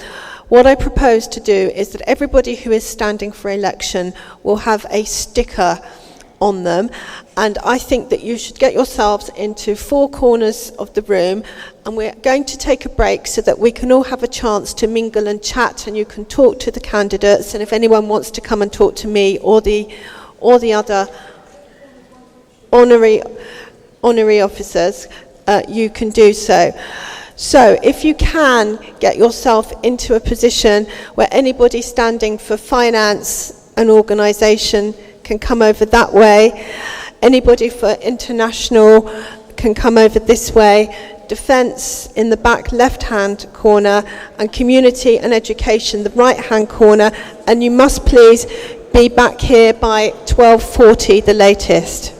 What I propose to do is that everybody who is standing for election will have a sticker on them, and I think that you should get yourselves into 4 corners of the room, and we're going to take a break so that we can all have a chance to mingle and chat, and you can talk to the candidates, and if anyone wants to come and talk to me or the other honorary officers, you can do so. So if you can get yourself into a position where anybody standing for finance and organisation can come over that way, anybody for international can come over this way, defence in the back left-hand corner, and community and education the right-hand corner, and you must please be back here by 12:40 the latest.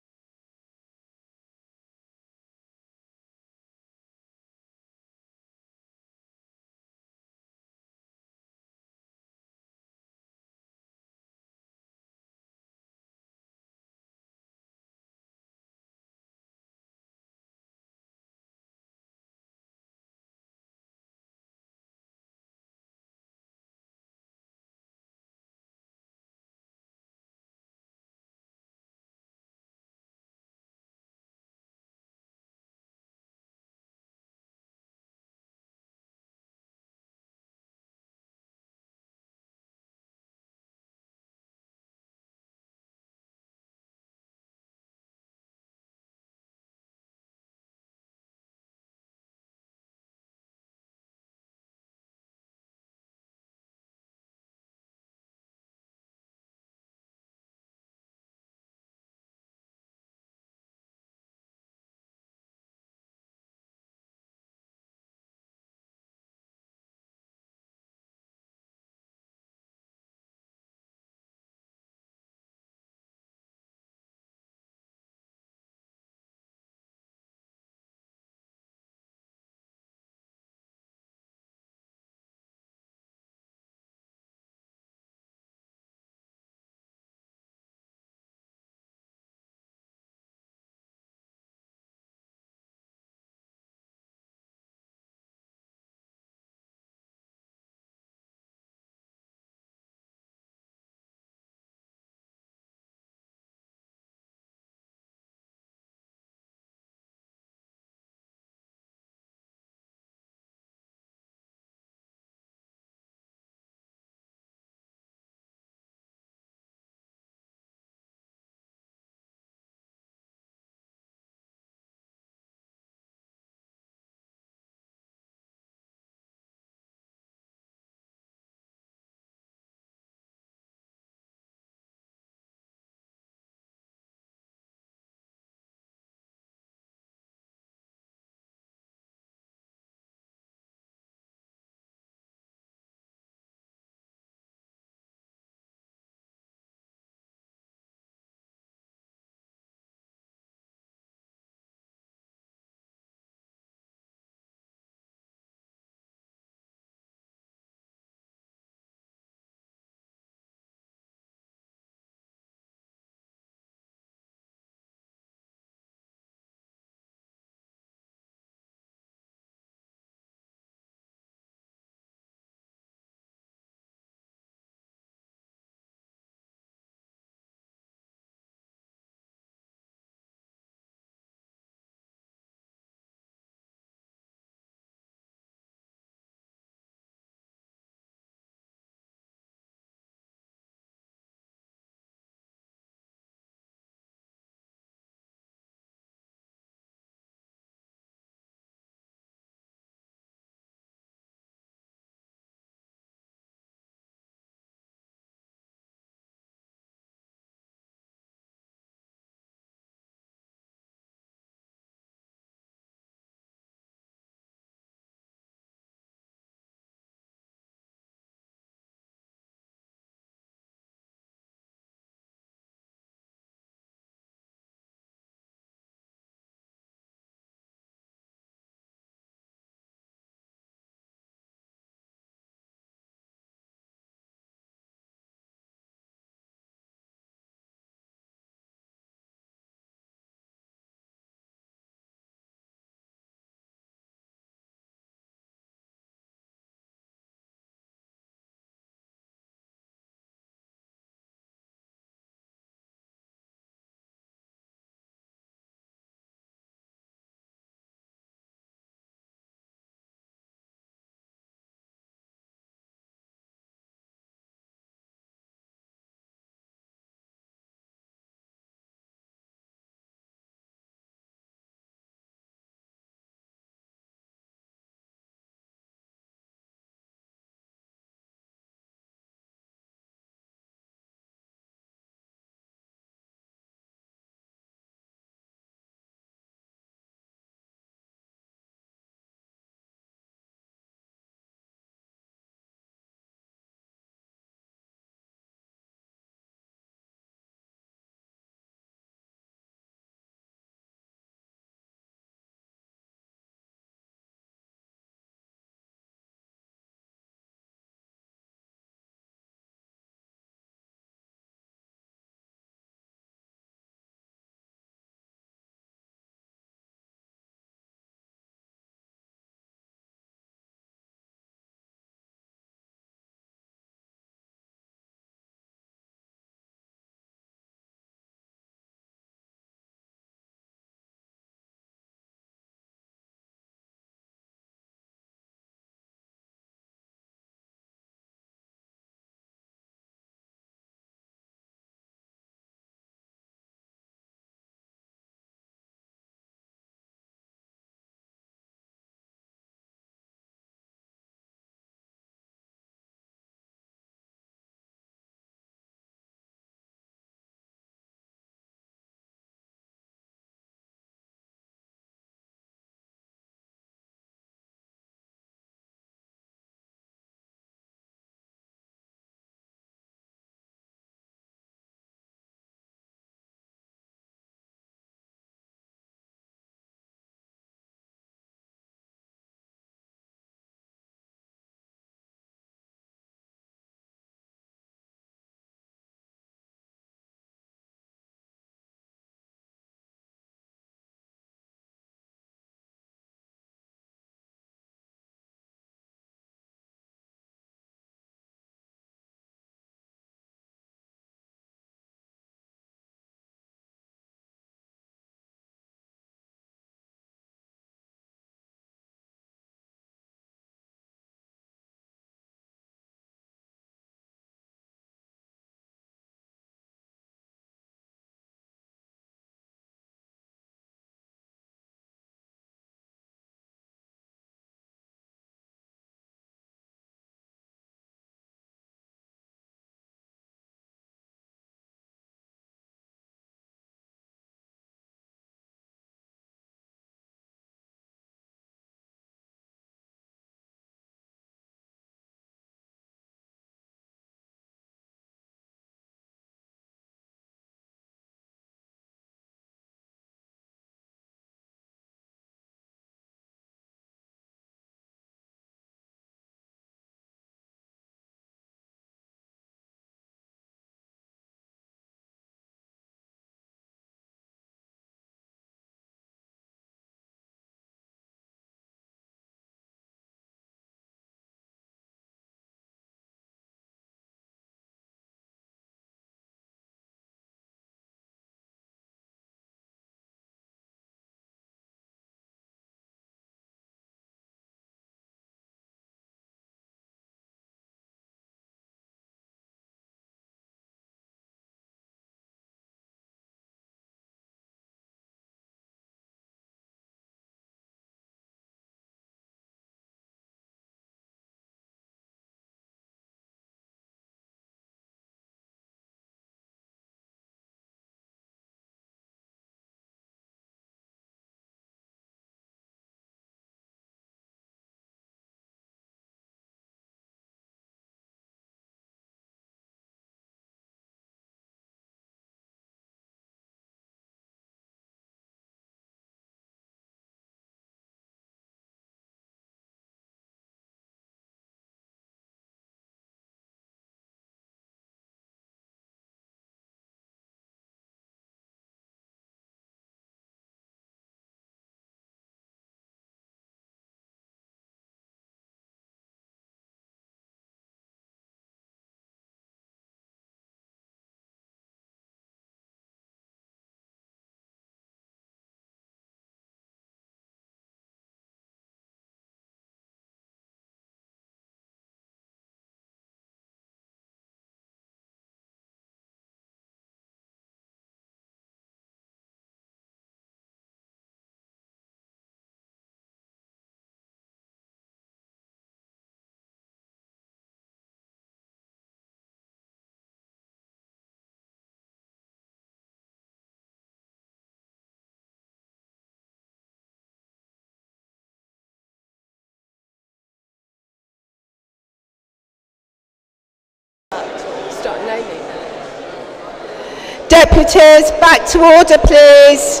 deputies, back to order, please.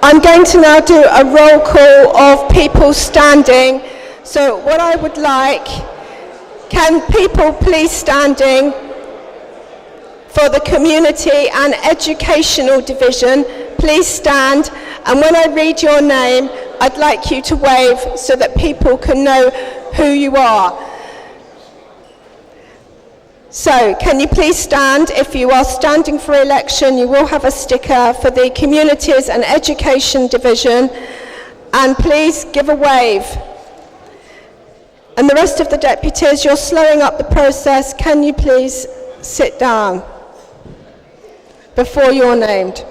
I'm going to now do a roll call of people standing. So what I would like, can people please standing for the Community and Educational Division, please stand. And when I read your name, I'd like you to wave so that people can know who you are. So, can you please stand? If you are standing for election, you will have a sticker for the Communities and Education Division, and please give a wave. And the rest of the deputies, you're slowing up the process. Can you please sit down before you're named?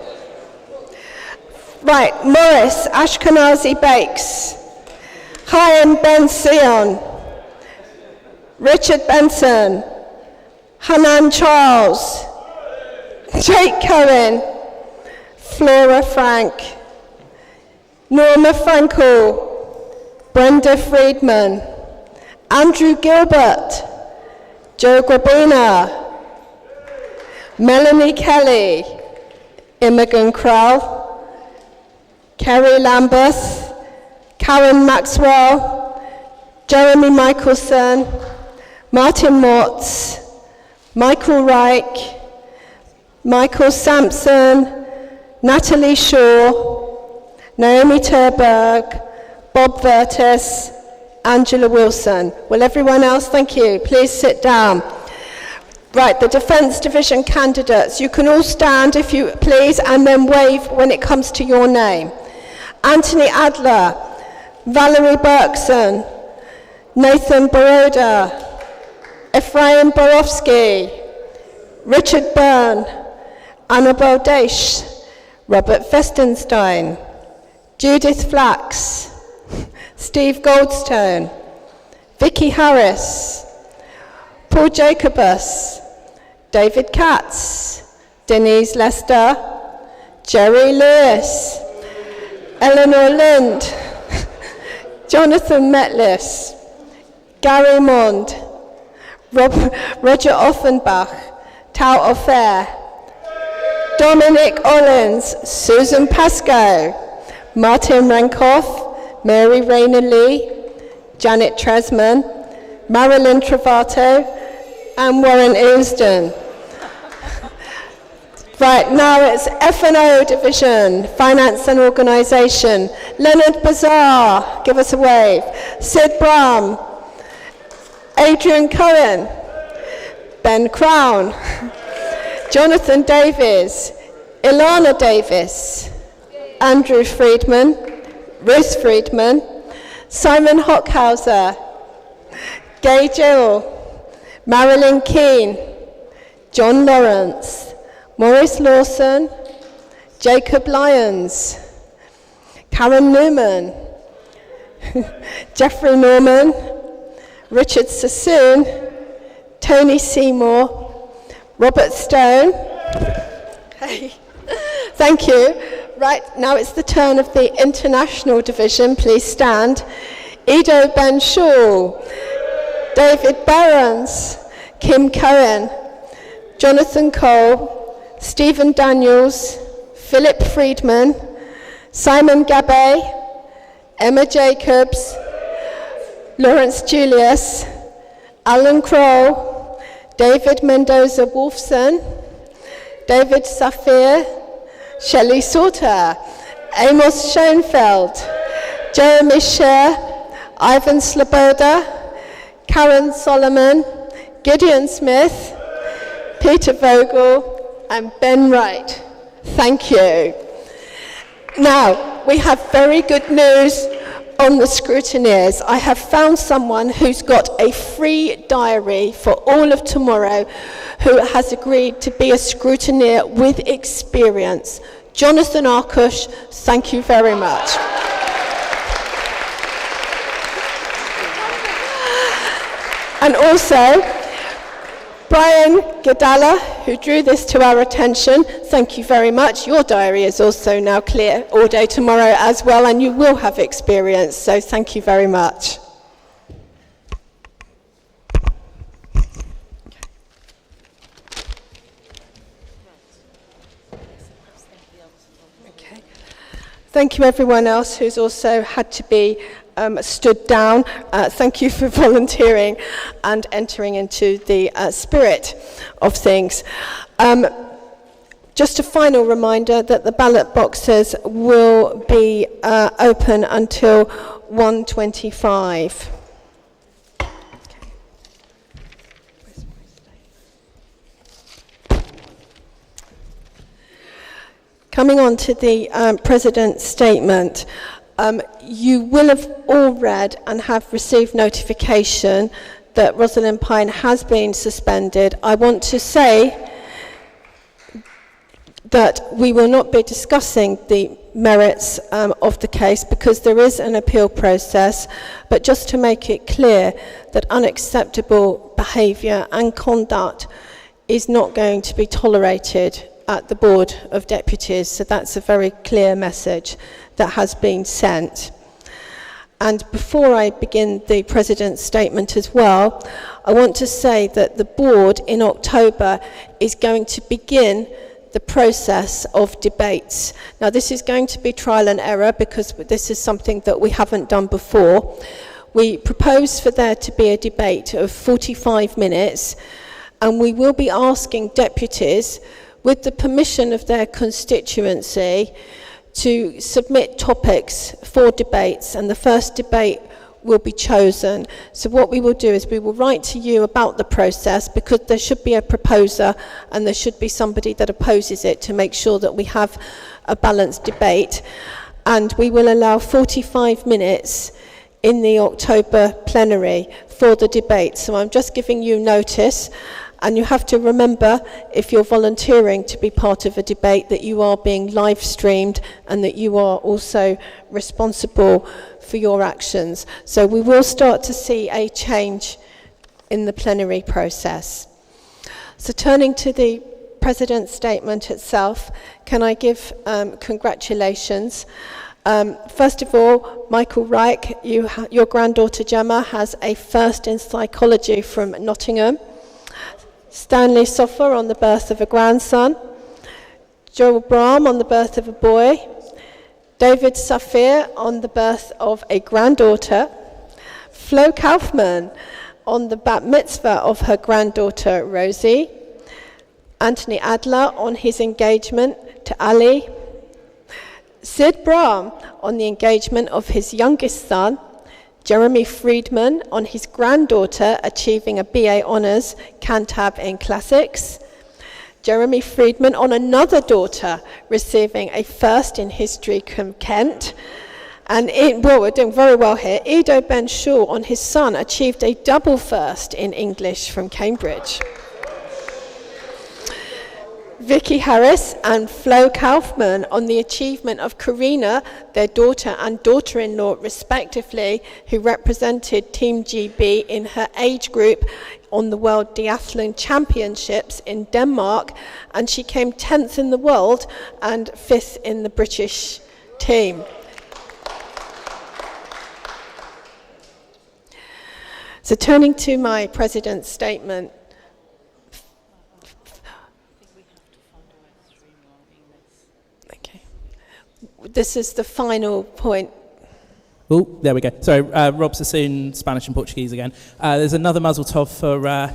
Right, Morris Ashkenazi Bakes, Chaim Ben Sion, Richard Benson, Hanan Charles, Jake Cohen, Flora Frank, Norma Frankel, Brenda Friedman, Andrew Gilbert, Joe Grabina, Melanie Kelly, Imogen Krell, Kerry Lambeth, Karen Maxwell, Jeremy Michelson, Martin Motz, Michael Reich, Michael Sampson, Natalie Shaw, Naomi Terberg, Bob Vertis, Angela Wilson. Will everyone else, thank you, please sit down. Right, the Defence Division candidates, you can all stand if you please and then wave when it comes to your name. Anthony Adler, Valerie Berkson, Nathan Baroda, Ephraim Borowski, Richard Byrne, Annabelle Daish, Robert Festenstein, Judith Flax, Steve Goldstone, Vicky Harris, Paul Jacobus, David Katz, Denise Lester, Jerry Lewis, Eleanor Lind, Jonathan Metlis, Gary Mond, Roger Offenbach, Tao Offair, Dominic Ollins, Susan Pascoe, Martin Rankoff, Mary Rayner Lee, Janet Tresman, Marilyn Travato, and Warren Eusden. Right, now it's F&O Division, Finance and Organisation. Leonard Bazar, give us a wave. Sid Brahm, Adrian Cohen, Ben Crown, Jonathan Davies, Ilana Davis, Andrew Friedman, Ruth Friedman, Simon Hockhauser, Gay Gill, Marilyn Keane, John Lawrence, Maurice Lawson, Jacob Lyons, Karen Newman, Jeffrey Norman, Richard Sassoon, Tony Seymour, Robert Stone. Hey, thank you. Right, now it's the turn of the International Division. Please stand. Ido Ben Shaw, David Barons, Kim Cohen, Jonathan Cole, Stephen Daniels, Philip Friedman, Simon Gabay, Emma Jacobs, Lawrence Julius, Alan Kroll, David Mendoza Wolfson, David Safir, Shelley Sauter, Amos Schoenfeld, Jeremy Scher, Ivan Sloboda, Karen Solomon, Gideon Smith, Peter Vogel, and Ben Wright. Thank you. Now, we have very good news on the scrutineers. I have found someone who's got a free diary for all of tomorrow who has agreed to be a scrutineer with experience. Jonathan Arkush, thank you very much. And also, Brian Gadalla, who drew this to our attention, thank you very much. Your diary is also now clear all day tomorrow as well, and you will have experience, so thank you very much. Okay. Thank you everyone else who's also had to be stood down. Thank you for volunteering and entering into the spirit of things. Just a final reminder that the ballot boxes will be open until 1:25. Coming on to the President's statement. You will have all read and have received notification that Rosalind Pine has been suspended. I want to say that we will not be discussing the merits of the case because there is an appeal process, but just to make it clear that unacceptable behaviour and conduct is not going to be tolerated at the Board of Deputies, so that's a very clear message that has been sent. And before I begin the President's statement as well, I want to say that the board in October is going to begin the process of debates. Now this is going to be trial and error because this is something that we haven't done before. We propose for there to be a debate of 45 minutes, and we will be asking deputies, with the permission of their constituency, to submit topics for debates, and the first debate will be chosen. So what we will do is we will write to you about the process, because there should be a proposer and there should be somebody that opposes it to make sure that we have a balanced debate. And we will allow 45 minutes in the October plenary for the debate. So I'm just giving you notice. And you have to remember, if you're volunteering to be part of a debate, that you are being live streamed and that you are also responsible for your actions. So we will start to see a change in the plenary process. So turning to the President's statement itself, can I give congratulations? First of all, Michael Reich, your granddaughter Gemma has a first in psychology from Nottingham. Stanley Soffer on the birth of a grandson, Joel Brahm on the birth of a boy, David Safir on the birth of a granddaughter, Flo Kaufman on the bat mitzvah of her granddaughter Rosie, Anthony Adler on his engagement to Ali, Sid Brahm on the engagement of his youngest son, Jeremy Friedman on his granddaughter achieving a BA Honours Cantab in Classics, Jeremy Friedman on another daughter receiving a first in history from Kent, and we're doing very well here, Ido Ben Shaw on his son achieved a double first in English from Cambridge. Vicky Harris and Flo Kaufman on the achievement of Karina, their daughter and daughter-in-law respectively, who represented Team GB in her age group on the World Diathlon Championships in Denmark, and she came 10th in the world and 5th in the British team. So turning to my President's statement, this is the final point. Oh, there we go. Sorry, Rob Sassoon, Spanish and Portuguese again. There's another Mazel Tov for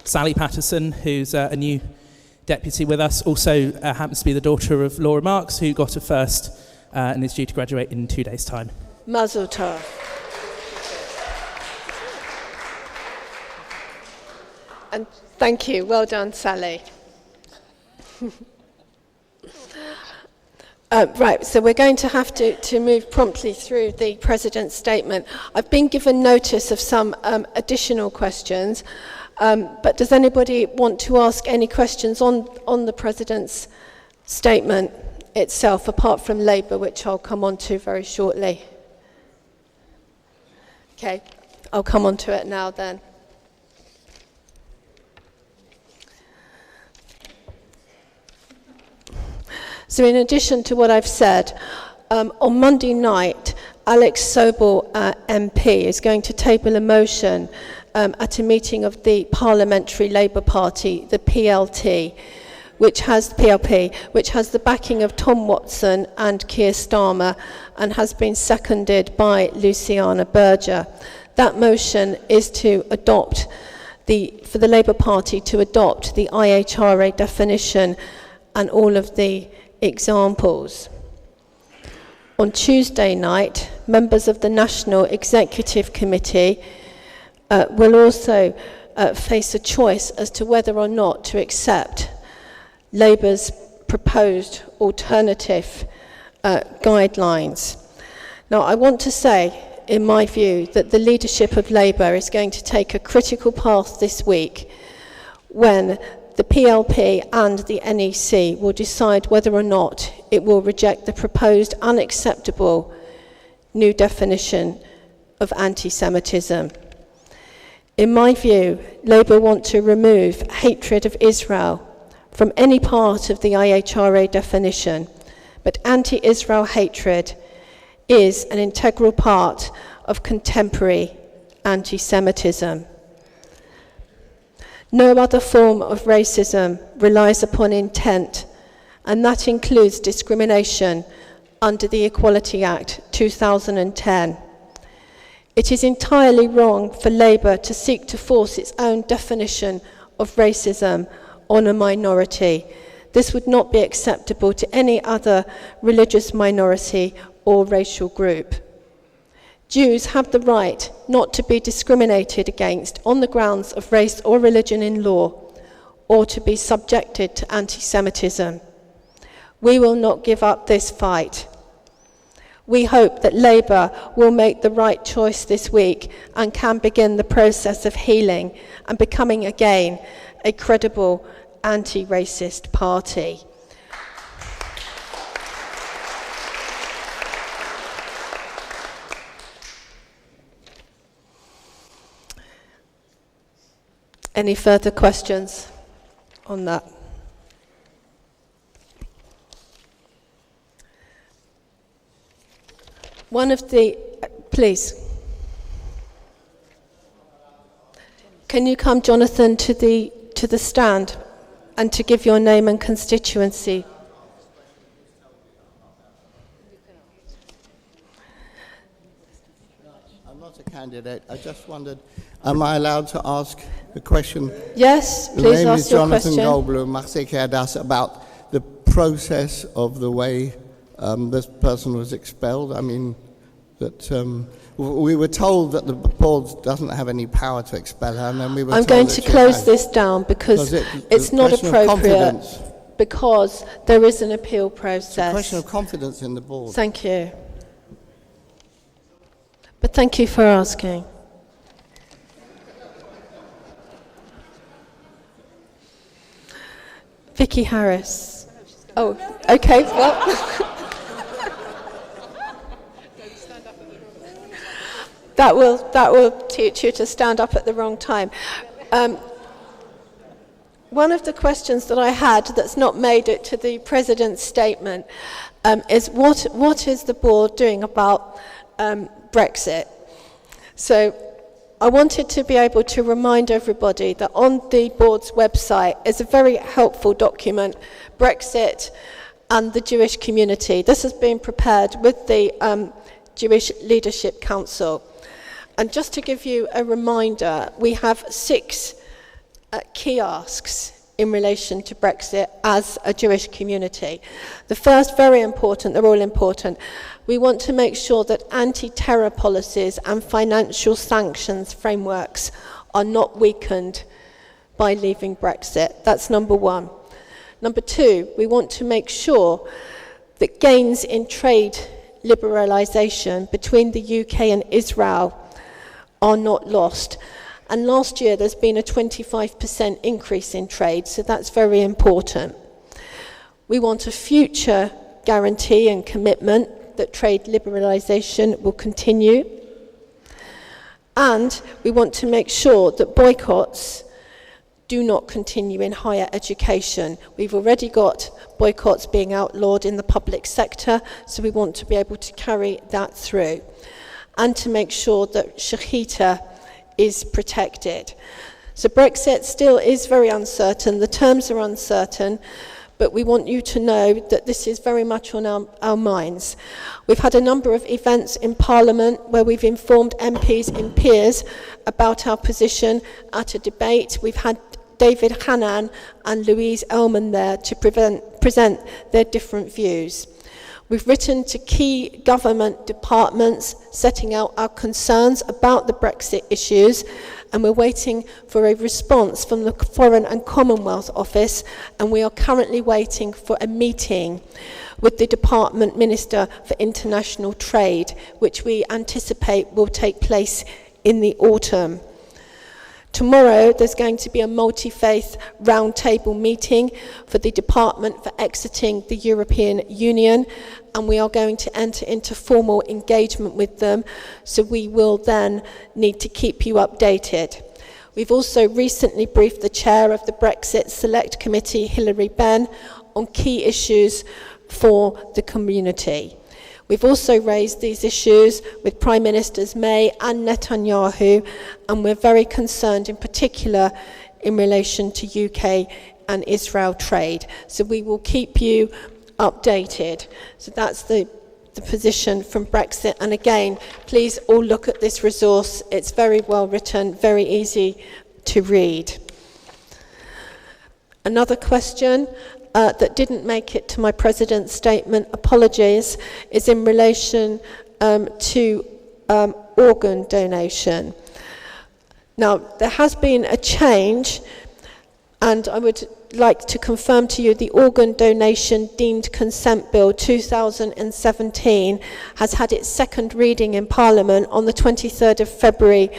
Sally Patterson, who's a new deputy with us. Also happens to be the daughter of Laura Marks, who got a first and is due to graduate in 2 days' time. Mazel Tov. And thank you. Well done, Sally. Right, so we're going to have to move promptly through the President's statement. I've been given notice of some additional questions, but does anybody want to ask any questions on the President's statement itself, apart from Labour, which I'll come on to very shortly? Okay, I'll come on to it now then. So in addition to what I've said, on Monday night, Alex Sobel, MP, is going to table a motion at a meeting of the Parliamentary Labour Party, the PLP, which has the backing of Tom Watson and Keir Starmer and has been seconded by Luciana Berger. That motion is to adopt for the Labour Party to adopt the IHRA definition and all of the examples. On Tuesday night, members of the National Executive Committee will also face a choice as to whether or not to accept Labour's proposed alternative guidelines. Now, I want to say, in my view, that the leadership of Labour is going to take a critical path this week when the PLP and the NEC will decide whether or not it will reject the proposed unacceptable new definition of anti-Semitism. In my view, Labour want to remove hatred of Israel from any part of the IHRA definition, but anti-Israel hatred is an integral part of contemporary anti-Semitism. No other form of racism relies upon intent, and that includes discrimination under the Equality Act 2010. It is entirely wrong for Labour to seek to force its own definition of racism on a minority. This would not be acceptable to any other religious minority or racial group. Jews have the right not to be discriminated against on the grounds of race or religion in law, or to be subjected to anti-Semitism. We will not give up this fight. We hope that Labour will make the right choice this week and can begin the process of healing and becoming again a credible anti-racist party. Any further questions on that? Please. Can you come, Jonathan, to the stand and to give your name and constituency? I'm not a candidate. I just wondered, am I allowed to ask a question? Yes, please ask your question. My name is Jonathan Goldblum, Marseille Kerdas, about the process of the way this person was expelled. I mean, that we were told that the board doesn't have any power to expel her, and then we were I'm going to close this down because it's not appropriate, because there is an appeal process. It's a question of confidence in the board. Thank you. But thank you for asking. Vicky Harris. Oh, okay, well. That will teach you to stand up at the wrong time. One of the questions that I had that's not made it to the President's statement is what is the board doing about Brexit? So I wanted to be able to remind everybody that on the board's website is a very helpful document, Brexit and the Jewish community. This has been prepared with the Jewish Leadership Council. And just to give you a reminder, we have 6 key asks in relation to Brexit as a Jewish community. The first, very important, they're all important. We want to make sure that anti-terror policies and financial sanctions frameworks are not weakened by leaving Brexit. That's number 1. Number 2, we want to make sure that gains in trade liberalisation between the UK and Israel are not lost. And last year there's been a 25% increase in trade, so that's very important. We want a future guarantee and commitment that trade liberalisation will continue. And we want to make sure that boycotts do not continue in higher education. We've already got boycotts being outlawed in the public sector, so we want to be able to carry that through and to make sure that Shechita is protected. So Brexit still is very uncertain, the terms are uncertain, but we want you to know that this is very much on our minds. We've had a number of events in Parliament where we've informed MPs in peers about our position at a debate. We've had David Hannan and Louise Ellman there to present their different views. We've written to key government departments setting out our concerns about the Brexit issues, and we're waiting for a response from the Foreign and Commonwealth Office, and we are currently waiting for a meeting with the Department Minister for International Trade, which we anticipate will take place in the autumn. Tomorrow there's going to be a multi-faith roundtable meeting for the Department for exiting the European Union, and we are going to enter into formal engagement with them, so we will then need to keep you updated. We've also recently briefed the chair of the Brexit Select Committee, Hilary Benn, on key issues for the community. We've also raised these issues with Prime Ministers May and Netanyahu, and we're very concerned in particular in relation to UK and Israel trade. So we will keep you updated. So that's the position from Brexit. And again, please all look at this resource. It's very well written, very easy to read. Another question that didn't make it to my President's statement, apologies, is in relation to organ donation. Now, there has been a change, and I would like to confirm to you the Organ Donation Deemed Consent Bill 2017 has had its second reading in Parliament on the 23rd of February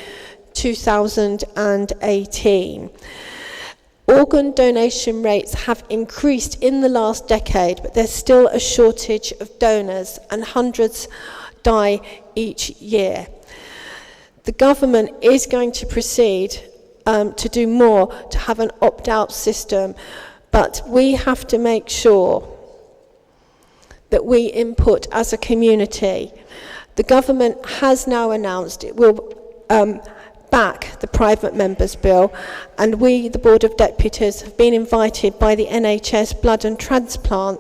2018. Organ donation rates have increased in the last decade, but there's still a shortage of donors, and hundreds die each year. The government is going to proceed to do more to have an opt-out system, but we have to make sure that we input as a community. The government has now announced it will back the private members bill, and we, the Board of Deputies, have been invited by the NHS Blood and Transplant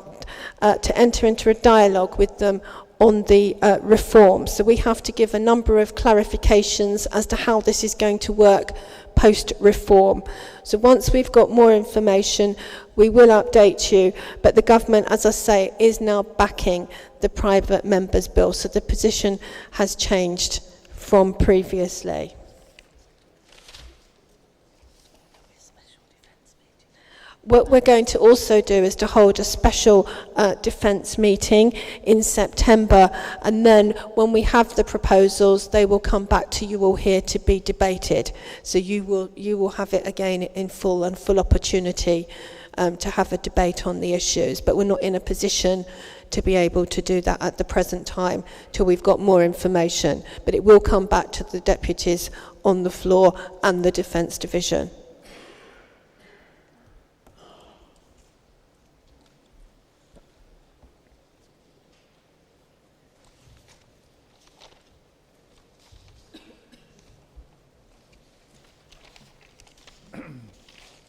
to enter into a dialogue with them on the reform. So we have to give a number of clarifications as to how this is going to work post-reform. So once we've got more information, we will update you, but the government, as I say, is now backing the private members bill, so the position has changed from previously. What we're going to also do is to hold a special defence meeting in September, and then when we have the proposals, they will come back to you all here to be debated. So you will have it again in full opportunity to have a debate on the issues, but we're not in a position to be able to do that at the present time till we've got more information. But it will come back to the deputies on the floor and the Defence Division.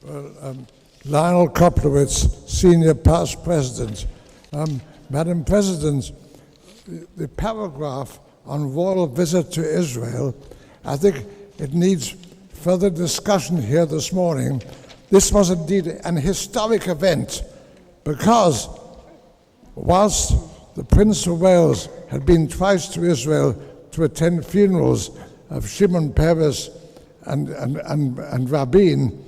Well, Lionel Koplowitz, Senior Past President. Madam President, the paragraph on royal visit to Israel, I think it needs further discussion here this morning. This was indeed an historic event because whilst the Prince of Wales had been twice to Israel to attend funerals of Shimon Peres and Rabin,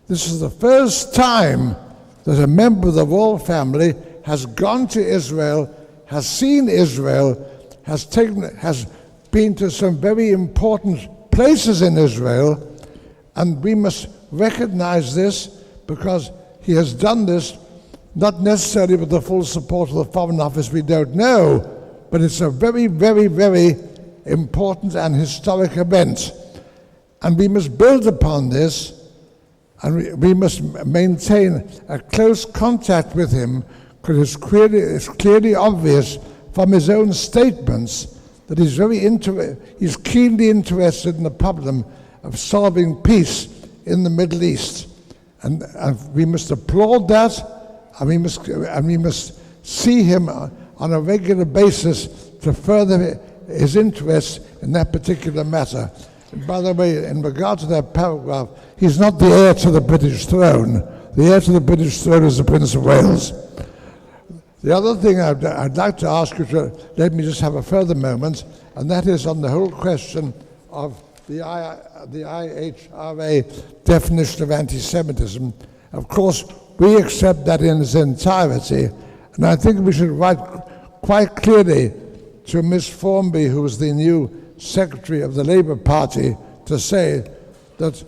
this is the first time that a member of the royal family has gone to Israel, has seen Israel, has been to some very important places in Israel, and we must recognize this because he has done this not necessarily with the full support of the Foreign Office, we don't know, but it's a very, very, very important and historic event. And we must build upon this. and we must maintain a close contact with him, because it's clearly obvious from his own statements that he's keenly interested in the problem of solving peace in the Middle East. And we must applaud that, and we must see him on a regular basis to further his interest in that particular matter. And by the way, in regard to that paragraph, he's not the heir to the British throne. The heir to the British throne is the Prince of Wales. The other thing I'd like to ask you to let me just have a further moment, and that is on the whole question of the IHRA definition of anti-Semitism. Of course, we accept that in its entirety, and I think we should write quite clearly to Miss Formby, who is the new Secretary of the Labour Party, to say that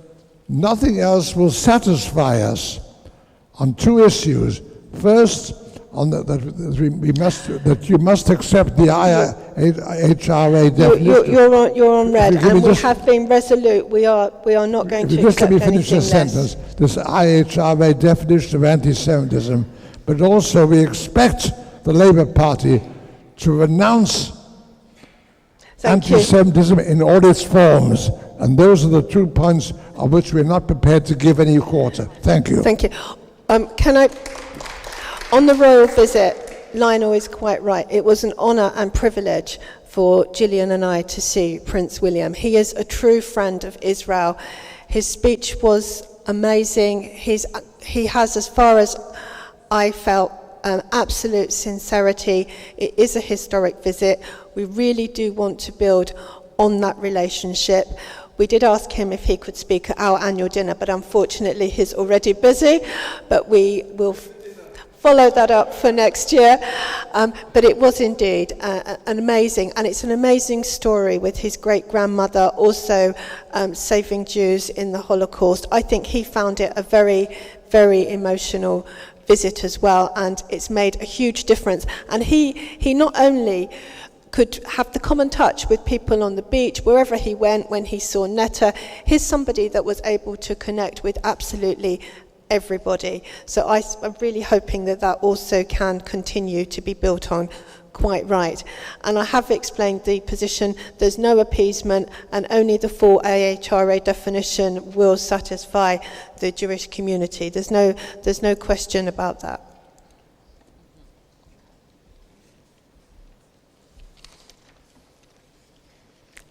nothing else will satisfy us on two issues. First, that you must accept the IHRA definition. You're on red, and we have been resolute. We are not going to accept anything less. Just let me finish this sentence. This IHRA definition of anti-Semitism, but also we expect the Labour Party to renounce anti-Semitism in all its forms, and those are the 2 points on which we're not prepared to give any quarter. Thank you. Thank you. On the royal visit, Lionel is quite right. It was an honour and privilege for Gillian and I to see Prince William. He is a true friend of Israel. His speech was amazing. He has, as far as I felt, absolute sincerity. It is a historic visit. We really do want to build on that relationship. We did ask him if he could speak at our annual dinner, but unfortunately he's already busy. But we will follow that up for next year. But it was indeed an amazing, and it's an amazing story with his great-grandmother also saving Jews in the Holocaust. I think he found it a very, very emotional visit as well, and it's made a huge difference. And he not only could have the common touch with people on the beach, wherever he went, when he saw Netta, he's somebody that was able to connect with absolutely everybody. So I'm really hoping that also can continue to be built on. Quite right. And I have explained the position. There's no appeasement, and only the full AHRA definition will satisfy the Jewish community. There's no question about that.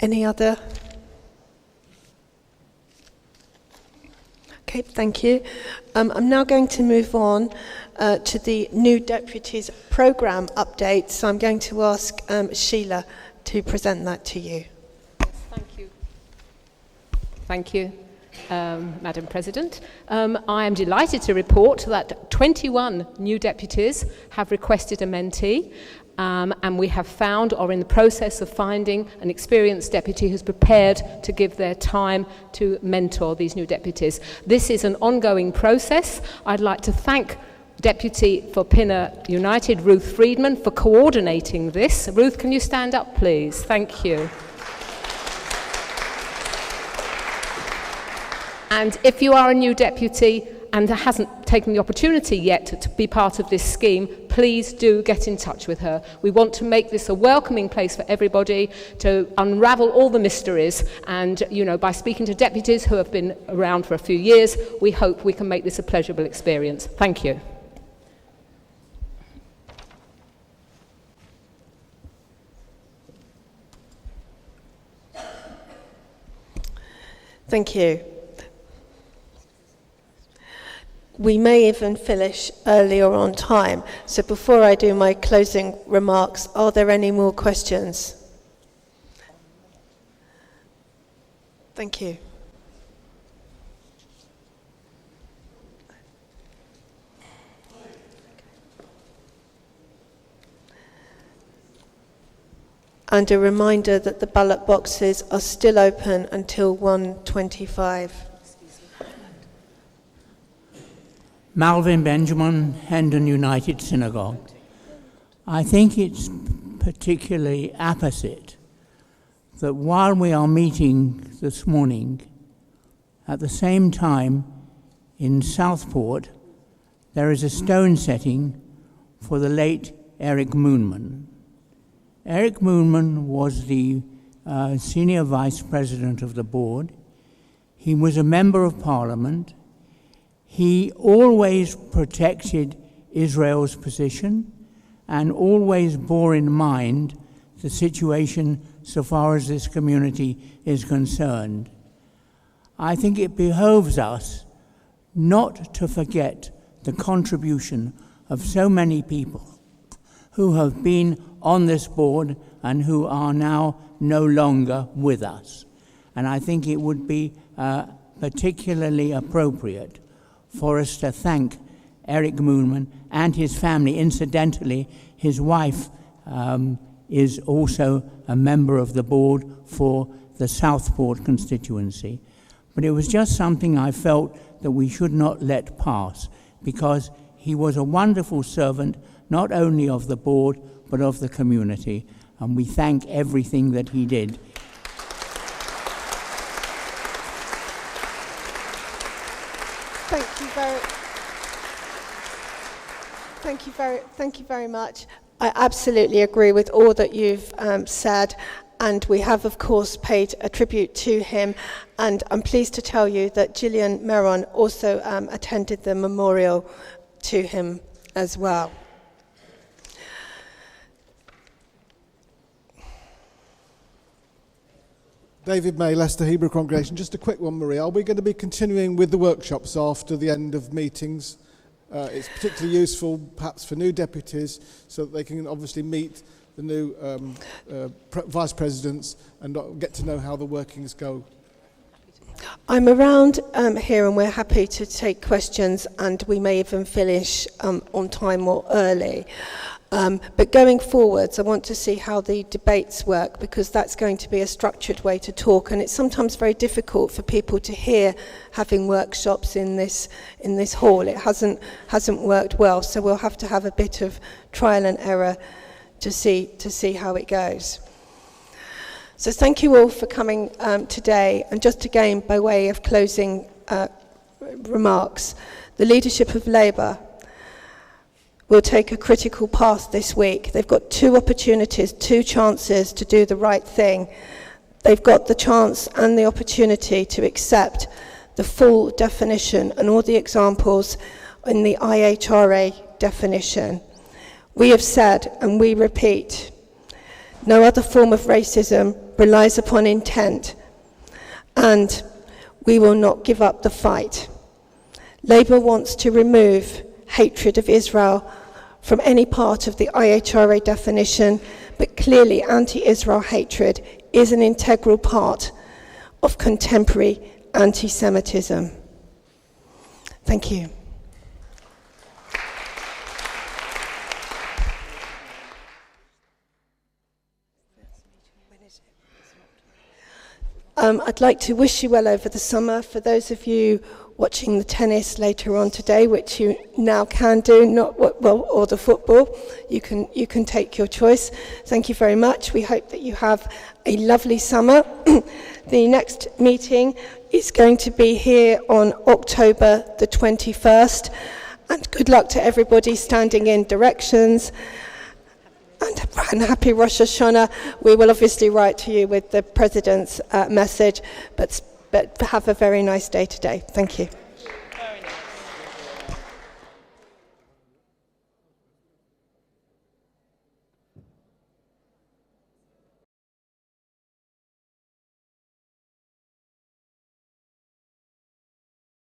Any other? Okay, thank you. I'm now going to move on to the new Deputies programme update. So I'm going to ask Sheila to present that to you. Thank you. Thank you, Madam President. I am delighted to report that 21 new deputies have requested a mentee. And we have found, or in the process of finding, an experienced deputy who's prepared to give their time to mentor these new deputies. This is an ongoing process. I'd like to thank Deputy for Pinner United, Ruth Friedman, for coordinating this. Ruth, can you stand up, please? Thank you. And if you are a new deputy and hasn't taken the opportunity yet to be part of this scheme, please do get in touch with her. We want to make this a welcoming place for everybody, to unravel all the mysteries, and by speaking to deputies who have been around for a few years, we hope we can make this a pleasurable experience. Thank you. Thank you. We may even finish earlier on time. So before I do my closing remarks, are there any more questions? Thank you. And a reminder that the ballot boxes are still open until 1:25. Malvin Benjamin, Hendon United Synagogue. I think it's particularly apposite that while we are meeting this morning, at the same time in Southport, there is a stone setting for the late Eric Moonman. Eric Moonman was the senior vice president of the board. He was a member of parliament. He always protected Israel's position and always bore in mind the situation so far as this community is concerned. I think it behoves us not to forget the contribution of so many people who have been on this board and who are now no longer with us. And I think it would be particularly appropriate for us to thank Eric Moonman and his family. Incidentally, his wife is also a member of the board for the Southport constituency. But it was just something I felt that we should not let pass, because he was a wonderful servant, not only of the board, but of the community. And we thank everything that he did. Thank you very much. I absolutely agree with all that you've said, and we have, of course, paid a tribute to him. And I'm pleased to tell you that Gillian Meron also attended the memorial to him as well. David May, Leicester Hebrew Congregation. Just a quick one, Maria. Are we going to be continuing with the workshops after the end of meetings? It's particularly useful, perhaps, for new deputies, so that they can obviously meet the new vice presidents and get to know how the workings go. I'm around here, and we're happy to take questions, and we may even finish on time or early. But going forwards, I want to see how the debates work, because that's going to be a structured way to talk, and it's sometimes very difficult for people to hear having workshops in this hall. It hasn't worked well, so we'll have to have a bit of trial and error to see how it goes. So thank you all for coming today, and just again, by way of closing remarks, the leadership of Labour will take a critical path this week. They've got two chances to do the right thing. They've got the chance and the opportunity to accept the full definition and all the examples in the IHRA definition. We have said, and we repeat, no other form of racism relies upon intent, and we will not give up the fight. Labour wants to remove hatred of Israel from any part of the IHRA definition, but clearly anti-Israel hatred is an integral part of contemporary anti-Semitism. Thank you. I'd like to wish you well over the summer. For those of you watching the tennis later on today, which you now can do, or the football, you can take your choice. Thank you very much. We hope that you have a lovely summer. The next meeting is going to be here on October the 21st, and good luck to everybody standing in directions. And happy Rosh Hashanah. We will obviously write to you with the President's message, but have a very nice day today. Thank you.